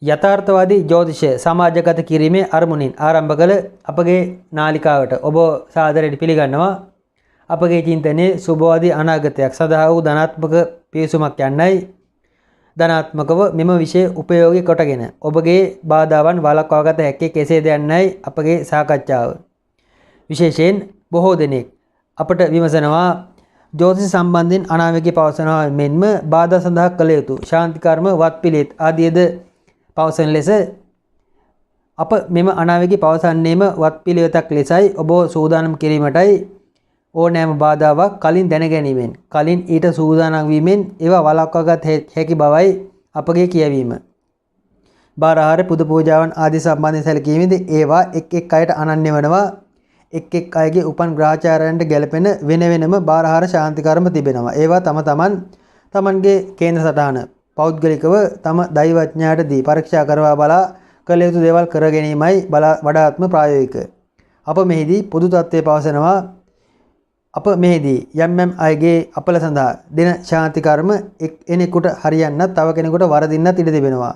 යථාර්ථවාදී ජ්‍යොතිෂය සමාජගත කිරීමේ අරමුණින් ආරම්භ කළ අපගේ නාලිකාවට ඔබ සාදරයෙන් පිළිගන්නවා. අපගේ චින්තනයේ සුබවාදී අනාගතයක් සඳහා වූ ධනාත්මක පිවිසුමක් යන්නයි. ධනාත්මකව මෙම විෂය උපයෝගී කොටගෙන ඔබගේ බාධාවන් වළක්වාගත හැකි කෙසේද යන්නයි අපගේ සාකච්ඡාව. විශේෂයෙන් බොහෝ දෙනෙක් අපට විමසනවා ජ්‍යොතිෂ සම්බන්ධයෙන් අනාවැකි පවසනවා මෙන්ම බාධා සඳහා කළ යුතු ශාන්ති කර්ම වත්පිළිවෙත් ආදියද පවසන ලෙස අප මෙම අනාවැකි පවසන්නේම වත්පිළිවෙතක් ලෙසයි ඔබ සූදානම් කිරීමටයි. ඕනෑම බාධාවක් කලින් දැනගැනීමෙන් කලින් ඊට සූදානම් වීමෙන් ඒවා වළක්වාගත හැකි බවයි අපගේ කියවීම. බාරහාර පුද පූජාවන් ආදී සම්බන්ධයෙන් සැලකීමේදී ඒවා එක් එක් අයට අනන්‍ය වෙනවා. එක් එක් අයගේ උපන් ග්‍රහචාරයන්ට ගැලපෙන වෙන වෙනම බාරහාර ශාන්ති කර්ම තිබෙනවා. ඒවා තමන්ගේ කේන්ද්‍ර සටහන පෞද්ගලිකව තම දෛවඥයාටදී පරීක්ෂා කරවා බලා කළ යුතු දේවල් කර ගැනීමයි වඩාත්ම ප්‍රායෝගික. අප මෙහිදී පොදු තත්ත්වය පවසනවා. අප මෙහිදී යම් අයගේ අපල සඳහා දෙන ශාන්ති කර්ම එක්කෙනෙකුට හරියන්නත් තව කෙනෙකුට වරදින්නත් ඉඩ තිබෙනවා.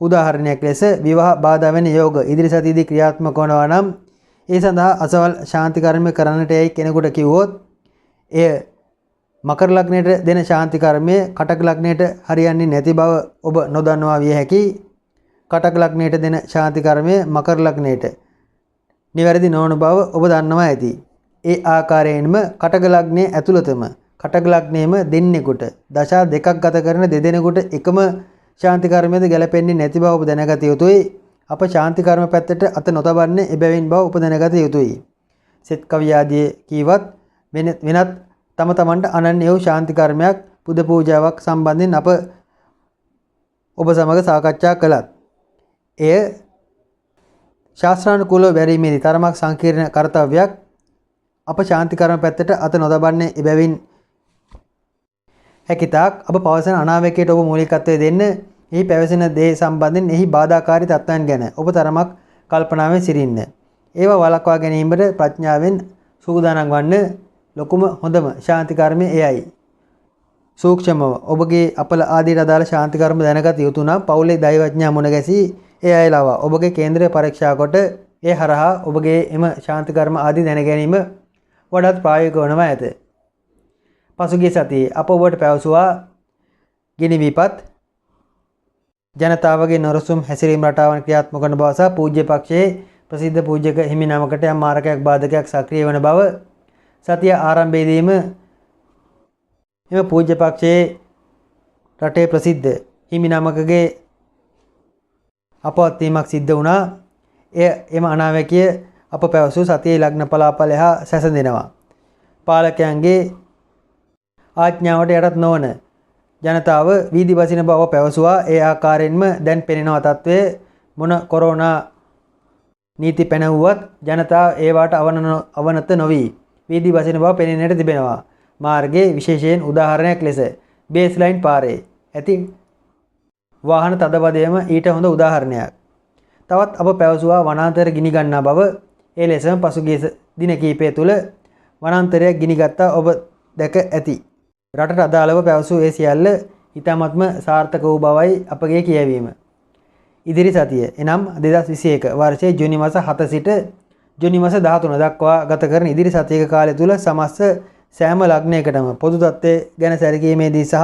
උදාහරණයක් ලෙස විවාහ බාධා වෙන යෝග ඉදිරි සතියේදී ක්‍රියාත්මක වනවා නම් ඒ සඳහා අසවල් ශාන්ති කර්ම කරන්නට යයි කෙනෙකුට කිව්වොත් එය මකර ලග්නයට දෙන ශාන්ති කර්මය කටක ලග්නයට හරියන්නේ නැති බව ඔබ නොදන්නවා විය හැකි. කටක ලග්නයට දෙන ශාන්ති කර්මය මකර ලග්නයට නිවැරදි නොවන බව ඔබ දන්නවා ඇති. ඒ ආකාරයෙන්ම කටක ලග්නයේ ඇතුළතම කටක ලග්නයේම දෙන්නෙකුට දශා දෙකක් ගත කරන දෙදෙනෙකුට එකම ශාන්ති කර්මයේද ගැලපෙන්නේ නැති බව ඔබ දැනගත යුතුයි. අප ශාන්ති කර්ම පැත්තට අත නොතබන්නේ එබැවින් බව ඔබ දැනගත යුතුයි. සෙත් කවිය ආදී කීවත් වෙනත් තම තමන්ට අනන්‍ය වූ ශාන්ති කර්මයක් පුද පූජාවක් සම්බන්ධයෙන් අප ඔබ සමග සාකච්ඡා කළත් එය ශාස්ත්‍රානුකූලව බැරීමේදී තරමක් සංකීර්ණ කාර්යයක්. අප ශාන්ති කර්ම පැත්තට අත නොතබන්නේ එබැවින් හැකිතාක් අප පවසන අනාවැකයට ඔබ මූලිකත්වය දෙන්න. එහි පැවසෙන දේ සම්බන්ධයෙන් එහි බාධාකාරී තත්ත්වයන් ගැන ඔබ තරමක් කල්පනාවෙන් සිටින්න. ඒවා වළක්වා ගැනීමට ප්‍රඥාවෙන් සූදානම් වන්න. ලොකුම හොඳම ශාන්ති කර්මය එයයි. සූක්ෂමව ඔබගේ අපල ආදීට අදාළ ශාන්ති කර්ම දැනගත යුතු නම් පවුලේ දෛවඥයා මුණ ගැසී ඒ අය ලවා ඔබගේ කේන්ද්‍රය පරීක්ෂා කොට ඒ හරහා ඔබගේ එම ශාන්ති කර්ම ආදී දැන ගැනීම වඩාත් ප්‍රායෝගික වනවා ඇත. පසුගිය සතියේ අප ඔබට පැවසුවා ගිනි විපත් ජනතාවගේ නොරසුම් හැසිරීම රටාවන් ක්‍රියාත්මක වන බව සහ පූජ්‍ය පක්ෂයේ ප්‍රසිද්ධ පූජ්‍යක හිමි නමකට යම් මාරකයක් බාධකයක් සක්‍රිය වන බව සතිය ආරම්භයේදීම එම පූජ්‍ය පක්ෂයේ රටේ ප්‍රසිද්ධ හිමි නමකගේ අපවත් වීමක් සිද්ධ වුණා. එම අනාවැකිය අප පැවසූ සතියේ ලග්න පලාපල හා සැසඳෙනවා. පාලකයන්ගේ ආඥාවට යටත් නොවන ජනතාව වීදි බසින බව පැවසුවා. ඒ ආකාරයෙන්ම දැන් පෙනෙනවා තත්ත්වය මොන කොරෝනා නීති පැනවුවත් ජනතාව ඒවාට අවනත නොවී වීදි බසින බව පෙනෙන්නට තිබෙනවා. මාර්ගයේ විශේෂයෙන් උදාහරණයක් ලෙස බේස්ලයින් පාරේ ඇති වාහන තදබදයම ඊට හොඳ උදාහරණයක්. තවත් අප පැවසුවා වනාන්තර ගිනි ගන්නා බව. ඒ ලෙසම පසුගිය දින කිහිපය තුළ වනාන්තරයක් ගිනි ගත්තා ඔබ දැක ඇති. රටට අදාළව පැවසූ ඒ සියල්ල ඉතාමත්ම සාර්ථක වූ බවයි අපගේ කියවීම. ඉදිරි සතිය එනම් 2021 වර්ෂයේ ජූනි මාස 7 සිට ජූනි මාස 13 දක්වා ගත කරන ඉදිරි සතියක කාලය තුල සමස්ත සෑම ලග්නයකටම පොදු තත්ත්වය ගැන සැලකීමේදී සහ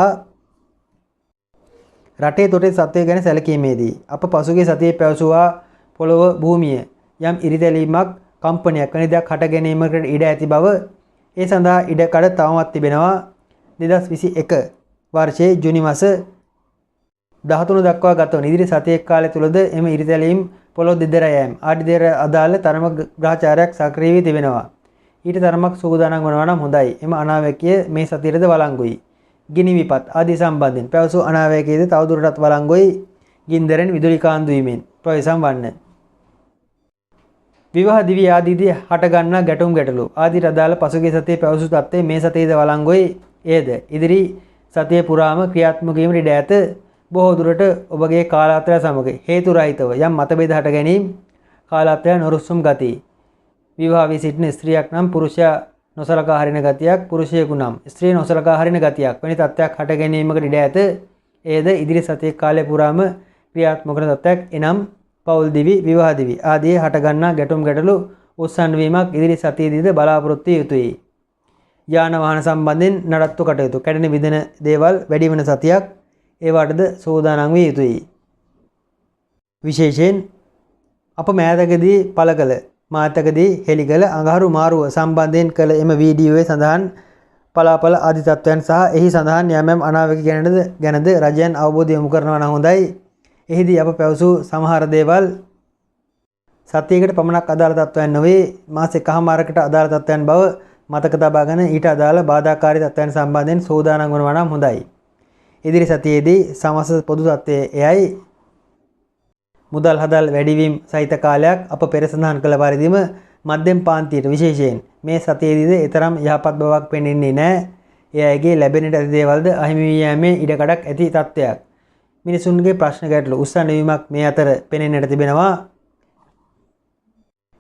රටේ තොටේ සත්‍යය ගැන සැලකීමේදී අප පසුගිය සතියේ පැවසුවා පොළොව භූමිය යම් ඉරිතැලීමක් කම්පනයක් වැනි දෙයක් හට ගැනීමකට ඉඩ ඇති බව. ඒ සඳහා ඉඩකඩ තවමත් තිබෙනවා. 2021 වර්ෂයේ ජූනි මාස 13 දක්වා ගත වන ඉදිරි සතියේ කාලය තුලද එම ඉරිතැලීම් පොළොව දෙදර යෑම ආදී දේර අදාළ තරමක ග්‍රහචාරයක් සක්‍රිය වී තිබෙනවා. ඊට තරමක් සූදානම් වනවා නම් හොඳයි. එම අනාවැකිය මේ සතියේද වළංගුයි. ගිනි විපත් ආදී සම්බන්ධයෙන් පැවසූ අනාවැකියද තවදුරටත් වළංගුයි. ගින්දරෙන් විදුලි කාන්දු වීමෙන් ප්‍රවේශම් වන්න. විවාහ දිවි ආදීදී හට ගන්නා ගැටුම් ගැටලු ආදීට අදාළ පසුගිය සතියේ පැවසූ තත්ත්වය මේ සතියේද වළංගුයි. ඒද ඉදිරි සතිය පුරාම ක්‍රියාත්මක වීමට ඉඩ ඇත. බොහෝ දුරට ඔබගේ කාලාත්‍රය සමග හේතු රහිතව යම් මතභේද හට ගැනීම කාලාත්‍රය නොරුස්සුම් ගති. විවාහ වී සිටින ස්ත්‍රියක් නම් පුරුෂයා නොසලකා හරින ගතියක්, පුරුෂයෙකු නම් ස්ත්‍රිය නොසලකා හරින ගතියක් වැනි තත්ත්වයක් හට ගැනීමකට ඉඩ ඇත. ඒද ඉදිරි සතියේ කාලය පුරාම ක්‍රියාත්මක වන තත්ත්වයක් එනම් පෞල් දිවි විවාහ දිවි ආදී හටගන්නා ගැටුම් ගැටලු උස්සන් වීමක් ඉදිරි සතියේදීද බලාපොරොත්තු විය යුතුයි. යාන වාහන සම්බන්ධයෙන් නඩත්තු කටයුතු කැඩෙන විදෙන දේවල් වැඩි වෙන සතියක් ඒවටද සූදානම් විය යුතුයි. විශේෂයෙන් අප මෑතකදී පළ කළ මාතකදී හෙළි කළ අඟහරු මාරුව සම්බන්ධයෙන් කළ එම වීඩියෝවේ සඳහන් පලාපල ආදි තත්ත්වයන් සහ එහි සඳහන් යම් අනාවැකි ගැනද රජයන් අවබෝධය යොමු කරනවා නම් හොඳයි. එහිදී අප පැවසූ සමහර දේවල් සතියකට පමණක් අදාළ තත්ත්වයන් නොවේ මාස එකහමාරකට අදාළ තත්ත්වයන් බව මතක තබාගෙන ඊට අදාළ බාධාකාරී තත්ත්වයන් සම්බන්ධයෙන් සූදානම් වනවා නම් හොඳයි. ඉදිරි සතියේදී සමස්ත පොදු තත්ත්වය එයයි. මුදල් හදල් වැඩිවීම සහිත කාලයක් අප පෙර සඳහන් කළ පරිදිම මධ්‍යම පාන්තියට විශේෂයෙන් මේ සතියේදීද එතරම් යහපත් බවක් පෙනෙන්නේ නැහැ. ඒ අයගේ ලැබෙන්නට ඇති දේවල්ද අහිමි වී යෑමේ ඉඩකඩක් ඇති තත්ත්වයක්. මිනිසුන්ගේ ප්‍රශ්න ගැටළු උස්සන වීමක් මේ අතර පෙනෙන්නට තිබෙනවා.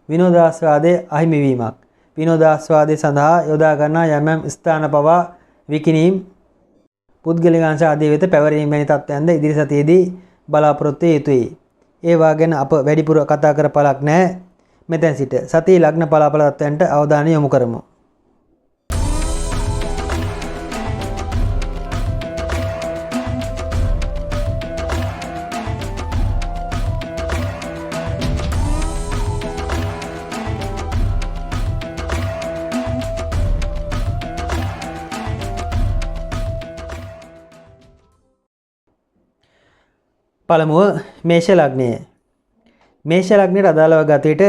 විනෝදාස්වාදයේ අහිමි වීමක්. විනෝදාස්වාදයේ සඳහා යොදා ගන්නා යම් ස්ථාන පවා විකිණීම් පුද්ගලිකාංශ ආදී වෙත පැවරීම වැනි තත්ත්වයන්ද ඉදිරි සතියේදී බලාපොරොත්තු විය යුතුයි. ඒවා ගැන අප වැඩිපුර කතා කර පළක් නැහැ. මෙතෙන් සිට සතිය ලග්න පලාපල තත්ත්වයන්ට අවධානය යොමු කරමු. පළමුව මේෂ ලග්නය. මේෂ ලග්නයට අදාළව ගත විට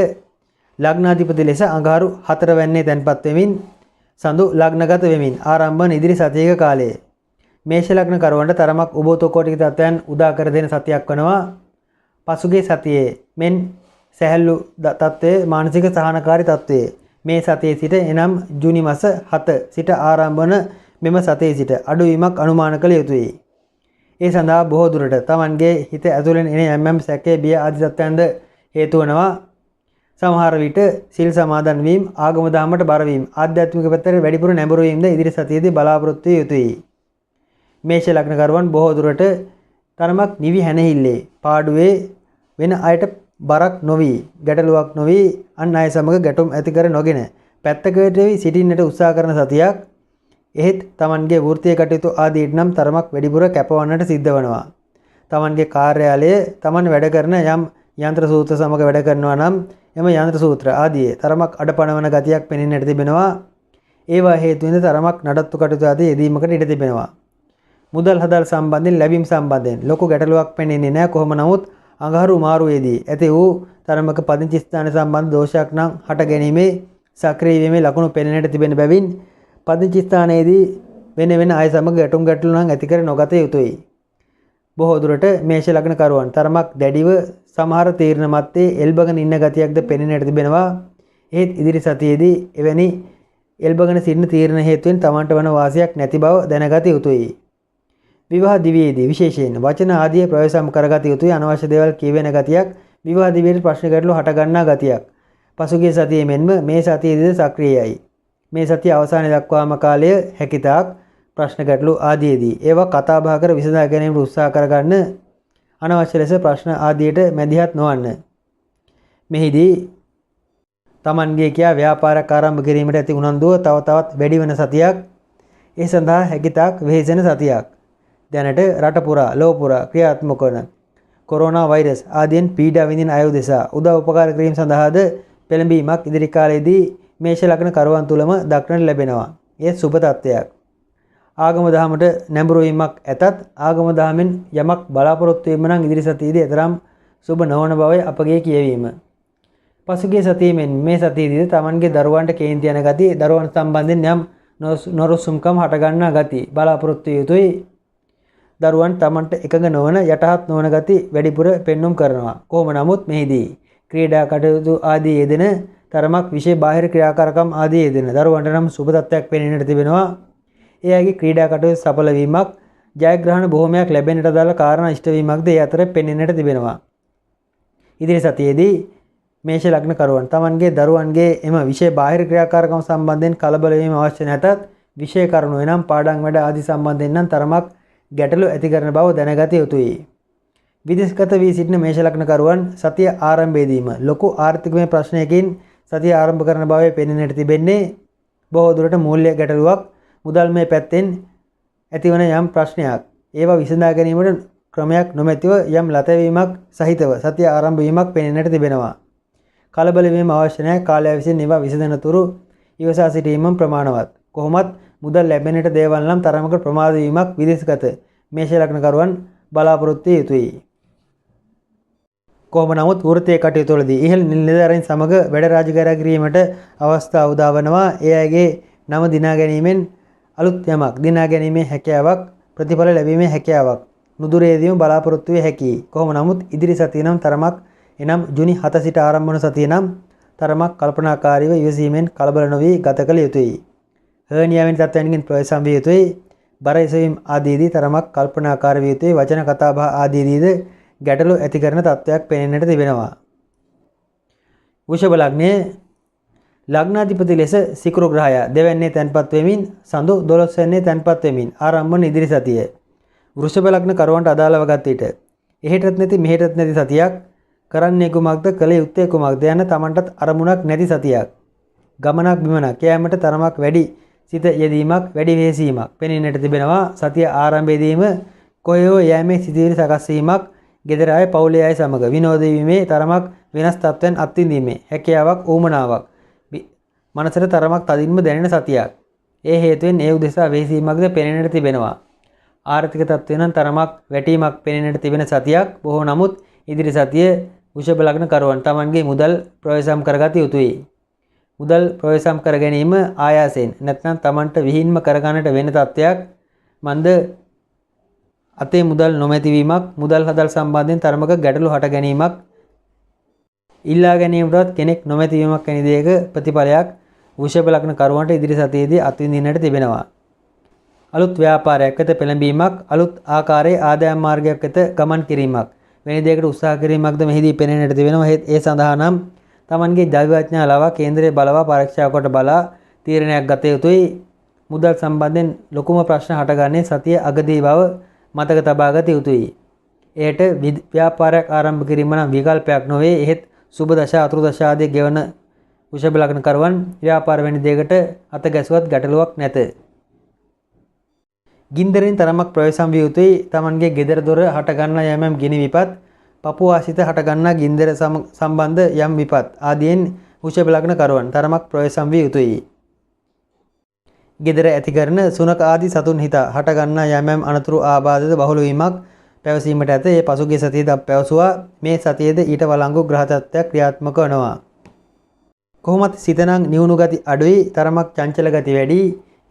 ලග්නාධිපති ලෙස අඟහරු 4 වැන්නේ තැන්පත් වෙමින් සඳු ලග්නගත වෙමින් ආරම්භ වන ඉදිරි සතියක කාලයේ මේෂ ලග්න කරවන්ට තරමක් උබෝතෝකෝටික තත්ත්වයන් උදා කර දෙන සතියක් වනවා. පසුගිය සතියේ මෙන් සැහැල්ලු තත්ත්වයේ මානසික සහනකාරී තත්ත්වයේ මේ සතියේ සිට එනම් ජූනි මාස 7 සිට ආරම්භ වන මෙම සතියේ සිට අඩුවීමක් අනුමාන කළ යුතුයි. ඒ සඳහා බොහෝ දුරට තමන්ගේ හිත ඇතුළෙන් එන යම් සැකේ බිය ආදී තත්ත්වයන්ද හේතු වෙනවා. සමහර විට සිල් සමාදන් වීම, ආගම දහමට බර වීම, ආධ්‍යාත්මික පැත්තට වැඩිපුර නැඹුරු වීමද ඉදිරි සතියේදී බලාපොරොත්තු විය යුතුයි. මේෂ ලග්න කරුවන් බොහෝ දුරට තරමක් නිවි හැනහිල්ලේ පාඩුවේ වෙන අයට බරක් නොවි, ගැටලුවක් නොවි, අන් අය සමග ගැටුම් ඇති කර නොගෙන පැත්තකට වී සිටින්නට උත්සාහ කරන සතියක්. එහෙත් තමන්ගේ වෘත්තීය කටයුතු ආදීට නම් තරමක් වැඩිපුර කැපවන්නට සිද්ධ වෙනවා. තමන්ගේ කාර්යාලයේ තමන් වැඩ කරන යම් යන්ත්‍ර සූත්‍ර සමග වැඩ කරනවා නම් එම යන්ත්‍ර සූත්‍ර ආදී තරමක් අඩපණවන ගතියක් පෙනෙන්නට තිබෙනවා. ඒවා හේතුවෙන් තරමක් නඩත්තු කටයුතු ආදී යෙදීමකට ඉඩ තිබෙනවා. මුදල් හදල් සම්බන්ධයෙන් ලැබීම් සම්බන්ධයෙන් ලොකු ගැටලුවක් පෙනෙන්නේ නැහැ. කොහොම නමුත් අඟහරු මාරුවේදී ඇති වූ තරමක පදිංචි ස්ථාන සම්බන්ධ දෝෂයක් නම් හට ගැනීමේ සක්‍රීය වීමේ ලකුණු පෙනෙන්නට තිබෙන බැවින් පදිංචි ස්ථානයේදී වෙන වෙන අය සමග ගැටුම් ගැටලු නම් ඇති කර නොගත යුතුයි. බොහෝ දුරට මේෂ ලග්න කරුවන් තරමක් දැඩිව සමහර තීරණ මැත්තේ එල්බගෙන ඉන්න ගතියක්ද පෙනෙන්නට තිබෙනවා. ඒත් ඉදිරි සතියේදී එවැනි එල්බගෙන සිටින තීරණ හේතුවෙන් තමන්ට වන වාසියක් නැති බව දැනගත යුතුයි. විවාහ දිවියේදී විශේෂයෙන් වචන ආදී ප්‍රවේශම් කරගත යුතුයි. අනවශ්‍ය දේවල් කියවෙන ගතියක්, විවාහ දිවියේ ප්‍රශ්න ගැටලු හට ගන්නා ගතියක් පසුගිය සතියේ මෙන්ම මේ සතියේදී සක්‍රියයි. මේ සතිය අවසානයේ දක්වාම කාලය හැකිතාක් ප්‍රශ්න ගැටලු ආදීදී ඒවා කතා බහ කර විසඳා ගැනීමට උත්සාහ කරගන්න. අනවශ්‍ය ලෙස ප්‍රශ්න ආදියට මැදිහත් නොවන්න. මෙහිදී තමන්ගේ කියා ව්‍යාපාරයක් ආරම්භ කිරීමට ඇති උනන්දුව තව තවත් වැඩි වෙන සතියක්. ඒ සඳහා හැකිතාක් වෙහෙසෙන සතියක්. දැනට රට පුරා ලොව පුරා ක්‍රියාත්මක වන කොරෝනා වෛරස් ආදීන් පීඩා විඳින අය උදෙසා උදව් උපකාර කිරීම සඳහාද පෙළඹීමක් ඉදිරි කාලයේදී මේෂ ලග්න කරුවන් තුලම දක්නට ලැබෙනවා. ඒ සුබ තත්ත්වයක්. ආගම දහමට නැඹුරු වීමක් ඇතත් ආගම දහමෙන් යමක් බලාපොරොත්තු වීම නම් ඉදිරි සතියේදී එතරම් සුබ නොවන බවයි අපගේ කියවීම. පසුගිය සතියේ මේ සතියේදී තමන්ගේ දරුවන්ට කේන්ති යන ගතිය, දරුවන් සම්බන්ධයෙන් යම් නොරුසුම්කම් හට ගන්නා ගතිය බලාපොරොත්තු යුතුයි. දරුවන් තමන්ට එකඟ නොවන යටහත් නොවන ගති වැඩිපුර පෙන්눔 කරනවා. කොහොම නමුත් මෙහිදී ක්‍රීඩා කටයුතු ආදී යෙදෙන තරමක් විශේෂ බාහිර ක්‍රියාකාරකම් ආදී යෙදෙන දරුවන්ට නම් සුබ තත්ත්වයක් පෙනෙන්නට තිබෙනවා. එයාගේ ක්‍රීඩා කටයුතු සඵල වීමක්, ජයග්‍රහණ බොහොමයක් ලැබෙන්නට දාලා කාරණා ඉෂ්ට වීමක්ද ඒ අතර පෙනෙන්නට තිබෙනවා. ඉදිරි සතියේදී මේෂ ලග්න කරුවන් තමන්ගේ දරුවන්ගේ එම විශේෂ බාහිර ක්‍රියාකාරකම් සම්බන්ධයෙන් කලබල වීම අවශ්‍ය නැතත් විශේෂ කරුණු එනම් පාඩම් වැඩ ආදී සම්බන්ධයෙන් නම් තරමක් ගැටලු ඇති කරන බව දැනගත යුතුයි. විදේශගත වී සිටින මේෂ ලග්නකරුවන් සතිය ආරම්භයේදීම ලොකු ආර්ථිකමය ප්‍රශ්නයකින් සතිය ආරම්භ කරන බව පෙනෙන්නට තිබෙන්නේ. බොහෝ දුරට මූල්‍ය ගැටලුවක් මුදල්මය පැත්තෙන් ඇතිවන යම් ප්‍රශ්නයක්. ඒවා විසඳා ගැනීමට ක්‍රමයක් නොමැතිව යම් ලතවීමක් සහිතව සතිය ආරම්භ වීමක් පෙනෙන්නට තිබෙනවා. කලබල වීම අවශ්‍ය නැහැ. කාලය විසින් ඒවා විසඳන තුරු ඉවසා සිටීමම ප්‍රමාණවත්. කොහොමත් මුදල් ලැබෙන්නට දේවල් නම් තරමක ප්‍රමාද වීමක් විදේශගත මේෂ ලග්නකරුවන් බලාපොරොත්තු විය යුතුයි. කොහොම නමුත් වෘත්තීය කටයුතු වලදී ඉහළ නිලධාරීන් සමග වැඩ රාජකාරී කිරීමට අවස්ථා උදා වෙනවා. ඒ අයගේ නම දිනා ගැනීමෙන් අලුත් යමක් දිනා ගැනීමේ හැකියාවක් ප්‍රතිඵල ලැබීමේ හැකියාවක් නුදුරේදීම බලාපොරොත්තු විය හැකියි. කොහොම නමුත් ඉදිරි සතිය නම් තරමක් එනම් ජුනි 7 සිට ආරම්භ වන සතිය නම් තරමක් කල්පනාකාරීව ඉවසීමෙන් කලබල නොවී ගත කළ යුතුයි. හර්නියාවෙන් තත්ත්වයන්ගෙන් ප්‍රවේශම් විය යුතුයි. බර එසවීම ආදීදී තරමක් කල්පනාකාරී විය යුතුයි. වචන කතා බහ ආදීදීද ගැටලු ඇති කරන තත්ත්වයක් පෙනෙන්නට තිබෙනවා. වෘෂභ ලග්නයේ ලග්නාධිපති ලෙස සිකුරු ග්‍රහයා දෙවැන්නේ තැන්පත් වෙමින් සඳු 12 වෙන්නේ තැන්පත් වෙමින් ආරම්භ වන ඉදිරි සතිය. වෘෂභ ලග්න කරුවන්ට අදාළව ගත් විට එහෙටත් නැති මෙහෙටත් නැති සතියක් කරන්නේ කුමක්ද කළ යුත්තේ කුමක්ද යන තමන්ටත් අරමුණක් නැති සතියක්. ගමනක් බිමනක් යෑමට තරමක් වැඩි සිත යෙදීමක් වැඩි වෙහෙසීමක් පෙනෙන්නට තිබෙනවා. සතිය ආරම්භයේදීම කොහේෝ යෑමේ සිදුවිලි සකස් වීමක් ගෙදර අය පවුලේ අය සමග විනෝද වීමේ තරමක් වෙනස් තත්ත්වයන් අත්විඳීමේ හැකියාවක් ඌමනාවක් මනසට තරමක් තදින්ම දැනෙන සතියක්. ඒ හේතුවෙන් ඒ උදෙසා වෙහෙසීමක්ද පෙනෙන්නට තිබෙනවා. ආර්ථික තත්ත්වය නම් තරමක් වැටීමක් පෙනෙන්නට තිබෙන සතියක්. බොහෝ නමුත් ඉදිරි සතිය වෘෂභ ලග්න කරුවන් තමන්ගේ මුදල් ප්‍රවේශම් කරගත යුතුයි. මුදල් ප්‍රවේශම් කර ගැනීම ආයාසයෙන් නැත්නම් තමන්ට විහිින්ම කරගන්නට වෙන තත්ත්වයක් මන්ද අතේ මුදල් නොමැතිවීමක් මුදල් හදල් සම්බන්ධයෙන් තරමක ගැටලු හට ගැනීමක් ඉල්ලා ගැනීමටවත් කෙනෙක් නොමැතිවීමක් වැනි දෙයක ප්‍රතිඵලයක් වෘෂභ ලග්න කරුවන්ට ඉදිරි සතියේදී අත්විඳින්නට තිබෙනවා. අලුත් ව්‍යාපාරයක් වෙත පෙළඹීමක් අලුත් ආකාරයේ ආදායම් මාර්ගයක් වෙත ගමන් කිරීමක් වැනි දෙයකට උත්සාහ කිරීමක්ද මෙහිදී පෙනෙන්නට තිබෙනවා. ඒ සඳහා නම් තමන්ගේ දෛවඥා ලවා කේන්ද්‍රයේ බලවා පරීක්ෂා කොට බලා තීරණයක් ගත යුතුයි. මුදල් සම්බන්ධයෙන් ලොකුම ප්‍රශ්න හටගන්නේ සතිය අගදී බව මතක තබා ගත යුතුයි. එයට ව්‍යාපාරයක් ආරම්භ කිරීම නම් විකල්පයක් නොවේ. එහෙත් සුබ දශා අතුරු දශා ආදී ගෙවන වෘෂභ ලග්න කරුවන් ව්‍යාපාර වැනි දෙයකට අත ගැසුවත් ගැටලුවක් නැත. ගින්දරින් තරමක් ප්‍රවේශම් විය යුතුයි. තමන්ගේ ගෙදර දොර හටගන්නා යම් ගිනි විපත් පපුව ආසිත හටගන්නා ගින්දර සම්බන්ධ යම් විපත් ආදීන් වෘෂභ ලග්න කරුවන් තරමක් ප්‍රවේශම් විය යුතුයි. ගෙදර ඇති කරන සුනක ආදී සතුන් හිත හටගන්නා යම් අනතුරු ආබාධද බහුල වීමක් පැවසීමට ඇත. ඒ පසුගිය සතියේදී පැවසුවා. මේ සතියේද ඊට වළංගු ග්‍රහ තත්ත්වයක් ක්‍රියාත්මක වෙනවා. කොහොමත් සිතනම් නිවුණු ගති අඩුයි. තරමක් චංචල ගති වැඩි.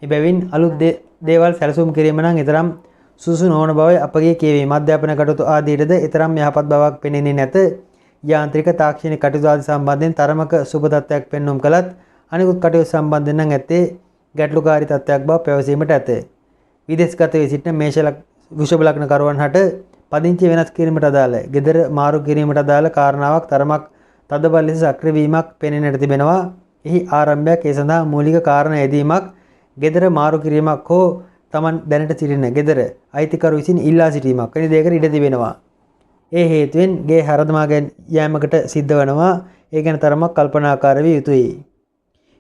එබැවින් අලුත් දේවල් සැලසුම් කිරීම නම් ඊතරම් සුසු නොවන බවයි අපගේ කියවීම. අධ්‍යාපන කටයුතු ආදීටද ඊතරම් යහපත් බවක් පෙනෙන්නේ නැත. යාන්ත්‍රික තාක්ෂණික කටයුතු ආදී සම්බන්ධයෙන් තරමක සුබ තත්ත්වයක් පෙන්වුම් කළත් අනිකුත් කටයුතු සම්බන්ධයෙන් නම් ඇත්තේ ගැටලුකාරී තත්ත්වයක් බව පැවසීමට ඇත. විදේශගත වී සිටින වෘෂභ ලග්න කරුවන් හට පදිංචි වෙනස් කිරීමට අදාළ ගෙදර මාරු කිරීමට අදාළ කාරණාවක් තරමක් තදබල ලෙස සක්‍රිය වීමක් පෙනෙන්නට තිබෙනවා. එහි ආරම්භයක් ඒ සඳහා මූලික කාරණා යෙදීමක් ගෙදර මාරු කිරීමක් හෝ තමන් දැනට සිටින ගෙදර අයිතිකරු විසින් ඉල්ලා සිටීමක් වැනි දෙයකට ඉඩ තිබෙනවා. ඒ හේතුවෙන් ගේ හරදමා යෑමකට සිද්ධ වෙනවා. ඒ ගැන තරමක් කල්පනාකාර විය යුතුයි.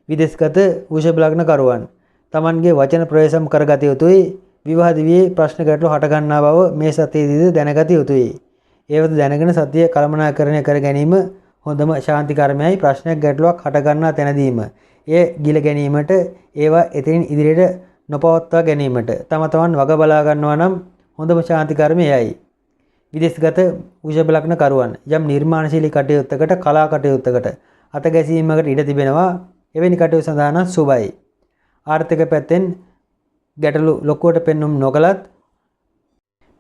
විදේශගත වෘෂභ ලග්න කරුවන් තමන්ගේ වචන ප්‍රවේශම් කරගත යුතුයි. විවාහ දිවියේ ප්‍රශ්න ගැටලු හට ගන්නා බව මේ සතියේදී දැනගත යුතුයි. ඒවද දැනගෙන සතිය කළමනාකරණය කර ගැනීම හොඳම ශාන්ති කර්මයයි. ප්‍රශ්නයක් ගැටලුවක් හට ගන්නා තැනදීම එය ගිල ගැනීමට ඒවා එතනින් ඉදිරියට නොපවත්වා ගැනීමට තම තමන් වග බලා ගන්නවා නම් හොඳම ශාන්ති කර්මයයි. විදේශගත වෘෂභ ලග්න කරුවන් යම් නිර්මාණශීලී කටයුත්තකට කලා කටයුත්තකට අත ගැසීමකට ඉඩ තිබෙනවා. එවැනි කටයුතු සඳහා නම් සුබයි. ආර්ථික පැත්තෙන් ගැටලු ලොකුවට පෙන්වුම් නොකලත්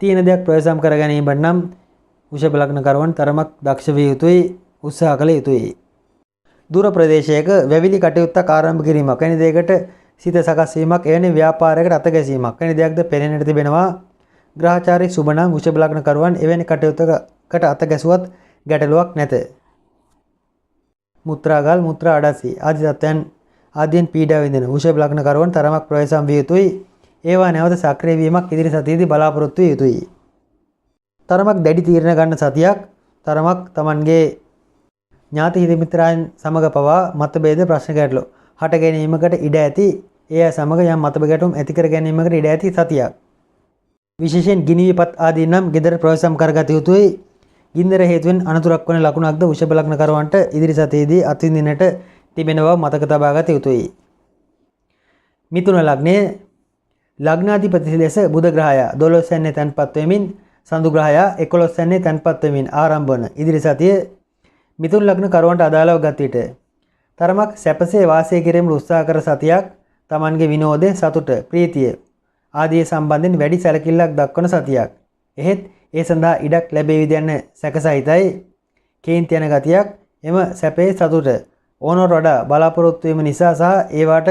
තියෙන දෙයක් ප්‍රවේශම් කර ගැනීමට නම් වෘෂභ ලග්න කරුවන් තරමක් දක්ෂ විය යුතුයි. උත්සාහ කළ යුතුයි. දුර ප්‍රදේශයක වැවිලි කටයුත්තක් ආරම්භ කිරීමක් වැනි දෙයකට සිත සකස් වීමක් එවැනි ව්‍යාපාරයකට අත ගැසීමක් වැනි දෙයක්ද පෙනෙන්නට තිබෙනවා. ග්‍රහචාරී සුබ නම් වෘෂභ ලග්න කරුවන් එවැනි කටයුත්තකට අත ගැසුවත් ගැටලුවක් නැත. මුත්‍රාගල් මුත්‍රා අඩසි ආදී තත්ත්වයන් ආදීන් පීඩා විඳින වෘෂභ ලග්න කරුවන් තරමක් ප්‍රවේශම් විය යුතුයි. ඒවා නැවත සක්‍රිය වීමක් ඉදිරි සතියේදී බලාපොරොත්තු විය යුතුයි. තරමක් දැඩි තීරණ ගන්න සතියක්, තරමක් Tamanගේ ඥාති හිත මිත්‍රයන් සමග පවා මතභේද ප්‍රශ්න ගැටලු හට ගැනීමකට ඉඩ ඇති, එය සමග යම් මතභේද ගැටුම් ඇති කර ගැනීමකට ඉඩ ඇති සතියක්. විශේෂයෙන් ගිනි විපත් ආදී නම් gedara ප්‍රවේශම් කරගත යුතුයි. ගින්දර හේතුවෙන් අනතුරක් වන ලකුණක්ද වෘෂභ ලග්න කරවන්ට ඉදිරි සතියේදී අත්විඳින්නට තිබෙන බව මතක තබා ගත යුතුයි. මිථුන ලග්නයේ ලග්නාධිපති ලෙස බුධ ග්‍රහය 12 වෙනි තැන්පත් වෙමින් සඳු ග්‍රහය 11 වෙනි තැන්පත් වෙමින් ආරම්භ වන ඉදිරි සතියේ මිථුන ලග්න කරවන්ට අදාළව ගත විට තරමක් සැපසේ වාසය කිරීමට උත්සාහ කර සතියක්, Tamanගේ විනෝදය, සතුට, ප්‍රීතිය ආදී සම්බන්ධයෙන් වැඩි සැලකිල්ලක් දක්වන සතියක්. එහෙත් ඒ සඳහා ඉඩක් ලැබෙවිද යන සැකසහිතයි. කේන්ති යන ගතියක්, එම සැපේ සතුට ඕනවට වඩා බලාපොරොත්තු වීම නිසා සහ ඒවට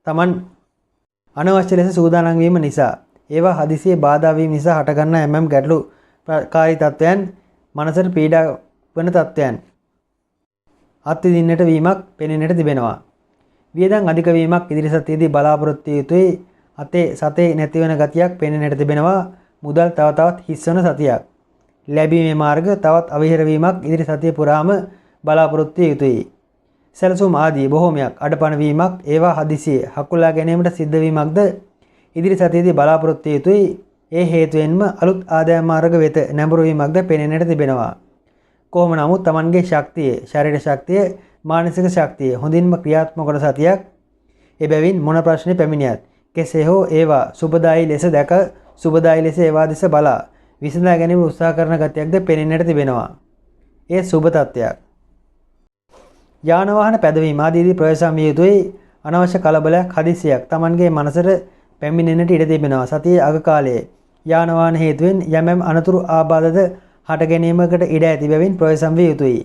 Taman අනවශ්‍ය ලෙස සූදානම් වීම නිසා, ඒවා හදිසියේ බාධා වීම නිසා හටගන්නා හැමම් ගැටලු කාරී තත්වයන්, මනසට පීඩා වන තත්වයන් අත්විඳින්නට වීමක් පෙනෙන්නට තිබෙනවා. වියදම් අධික වීමක් ඉදිරි සතියේදී බලාපොරොත්තු යුතුයි. සතේ නැතිවන ගතියක් පෙනෙන්නට තිබෙනවා. මුදල් තව තවත් හිස්වන සතියක්. ලැබීමේ මාර්ග තවත් අවහිර වීමක් ඉදිරි සතිය පුරාම බලාපොරොත්තු යුතුයි. සැලසුම් ආදී බොහෝමයක් අඩපණ වීමක්, ඒවා හදිසියේ හකුලා ගැනීමට සිද්ධ වීමක්ද ඉදිරි සතියේදී බලාපොරොත්තු යුතුයි. ඒ හේතුවෙන්ම අලුත් ආදායම් මාර්ග වෙත නැඹුරු වීමක්ද පෙනෙන්නට තිබෙනවා. කොහොම නමුත් Tamanගේ ශක්තිය, ශරීර ශක්තිය, මානසික ශක්තිය හොඳින්ම ක්‍රියාත්මක වන සතියක්. එබැවින් මොන ප්‍රශ්නේ පැමිණියත් කෙසේ හෝ ඒවා සුබදායි ලෙස දැක, සුබදායි ලෙස ඒවා දෙස බලා විසඳා ගැනීම උත්සාහ කරන ගතියක්ද පෙනෙන්නට තිබෙනවා. ඒ සුබ තත්ත්වයක්. යාන වාහන පැදවීම ආදීදී ප්‍රවේශම් විය යුතුයි. අනවශ්‍ය කලබලයක්, හදිසියක් Tamanගේ මනසට පැමිණෙන්නට ඉඩ තිබෙනවා. සතියේ අග කාලයේ යාන වාහන හේතුවෙන් යම් අනතුරු ආබාධද හට ගැනීමකට ඉඩ ඇති බැවින් ප්‍රවේශම් විය යුතුයි.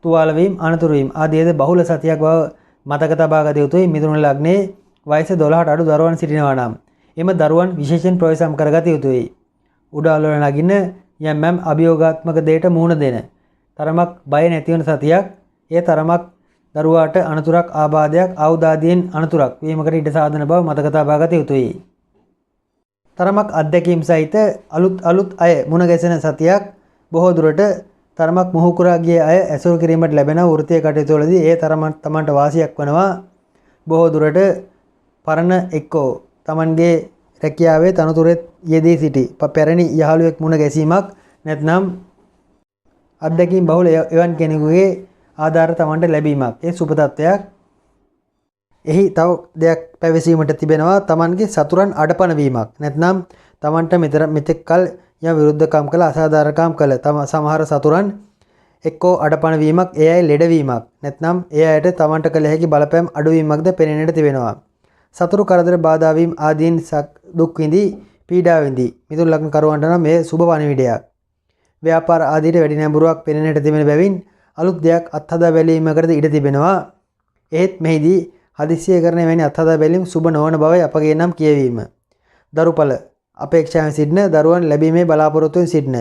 තුවාල වීම, අනතුරු වීම ආදීද බහුල සතියක් බව මතක තබා ගත යුතුයි. මිථුන ලග්නයේ වයස 12ට අඩු දරුවන් සිටිනවා නම් එම දරුවන් විශේෂයෙන් ප්‍රවේශම් කරගත යුතුයි. උඩාල වල නගින්න යම් අභියෝගාත්මක දෙයට මුහුණ දෙන තරමක් බය නැතිවන සතියක්. ඒ තරමක් දරුවාට අනතුරක්, ආබාධයක්, ආයුධාදීන් අනතුරක් වීමකට ඉඩ සාධන බව මතක තබා ගත යුතුයි. තරමක් අත්දැකීම් සහිත අලුත් අය මුණ ගැසෙන සතියක්. බොහෝ දුරට තරමක් මුහුකුරා ගිය අය ඇසුරු කිරීමට ලැබෙන වෘත්තීය කටයුතු වලදී ඒ තමන්ට වාසියක් වනවා. බොහෝ දුරට පරණ එක්කෝ Tamanගේ රැකියාවේ තනතුරෙත් යෙදී සිටි පැරණි යහළුවෙක් මුණ ගැසීමක්, නැත්නම් අත්දැකීම් බහුල එවන් කෙනෙකුගේ ආධාර Tamanට ලැබීමක් ඒ සුබ තත්ත්වයක්. එහි තව දෙයක් පැවසීමට තිබෙනවා. Tamanගේ සතුරන් අඩපණ වීමක්, නැත්නම් Tamanට මෙතෙක් කල යම් විරුද්ධකම් කළ, අසාධාරණකම් කළ සමහර සතුරන් එක්කෝ අඩපණ වීමක්, ඒ අය ලෙඩවීමක්, නැත්නම් ඒ අයට Tamanට කළ හැකි බලපෑම් අඩුවීමක්ද පෙනෙන්නට තිබෙනවා. සතුරු කරදර බාධා වීම ආදීන් දුක් විඳි, පීඩා විඳි මිථුන ලග්න කරවන්ට නම් මේ සුබ පණිවිඩයක්. ව්‍යාපාර ආදීට වැඩි නැඹුරුවක් පෙනෙන්නට තිබෙන බැවින් අලුත් දෙයක් අත්හදා බැලීමකට ඉඩ තිබෙනවා. එහෙත් මෙහිදී හදිසියේ කරන වැනි අත්හදා බැලීම් සුබ නොවන බවයි අපගේ නම් කියවීම. දරුඵල අපේක්ෂාවෙන් සිටින, දරුවන් ලැබීමේ බලාපොරොත්තුවෙන් සිටින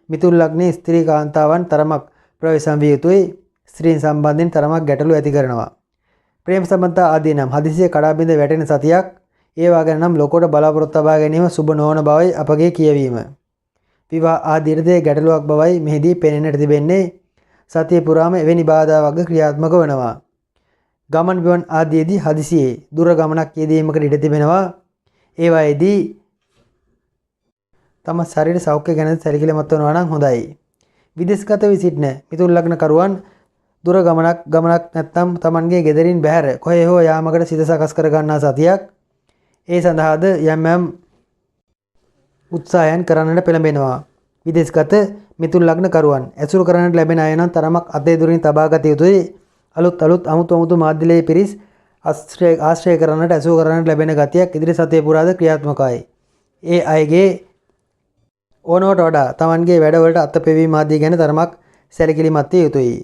මිථුන ලග්නයේ ස්ත්‍රී කාන්තාවන් තරමක් ප්‍රවේශම් විය යුතුයි. ස්ත්‍රීන් සම්බන්ධයෙන් තරමක් ගැටලු ඇති කරනවා. ප්‍රේම සම්බන්ධතා ආදී නම් හදිසියේ කඩාබිඳ වැටෙන සතියක්. ඒවා ගැන නම් ලොකෝට බලාපොරොත්තු තබා ගැනීම සුබ නොවන බවයි අපගේ කියවීම. විවාහ ආදීද ගැටලුවක් බවයි මෙහිදී පෙනෙන්නට තිබෙන්නේ. සතිය පුරාම එවැනි බාධාවක් ක්‍රියාත්මක වෙනවා. ගමන් බිමන් ආදීදී හදිසියේ දුර ගමනක් යෙදීමකට ඉඩ තිබෙනවා. ඒවායේදී තම ශරීර සෞඛ්‍ය ගැන සැලකිලිමත් වෙනවා නම් හොඳයි. විදේශගත වී සිටින මිථුන ලග්න කරුවන් දුර ගමනක් නැත්නම් Tamanගේ ගෙදරින් බැහැර කොහේ හෝ යාමකට සිත සකස් කර ගන්නා සතියක්. ඒ සඳහාද යම් උත්සාහයන් කරන්නට පෙළඹෙනවා. විදේශගත මිථුන ලග්න කරුවන් ඇසුරු කරන්නට ලැබෙන අය නම් තරමක් අතේ දුරින් තබා ගත යුතුයි. අලුත් අමුතු මාධ්‍යලේ පිරිස් ආශ්‍රය කරන්නට, ඇසුරු කරන්නට ලැබෙන ගතියක් ඉදිරි සතිය පුරාද ක්‍රියාත්මකයි. ඒ අයගේ ඕනවට වඩා Tamanගේ වැඩවලට අත්පෙවීම ආදී ගැන තරමක් සැලකිලිමත් විය යුතුයි.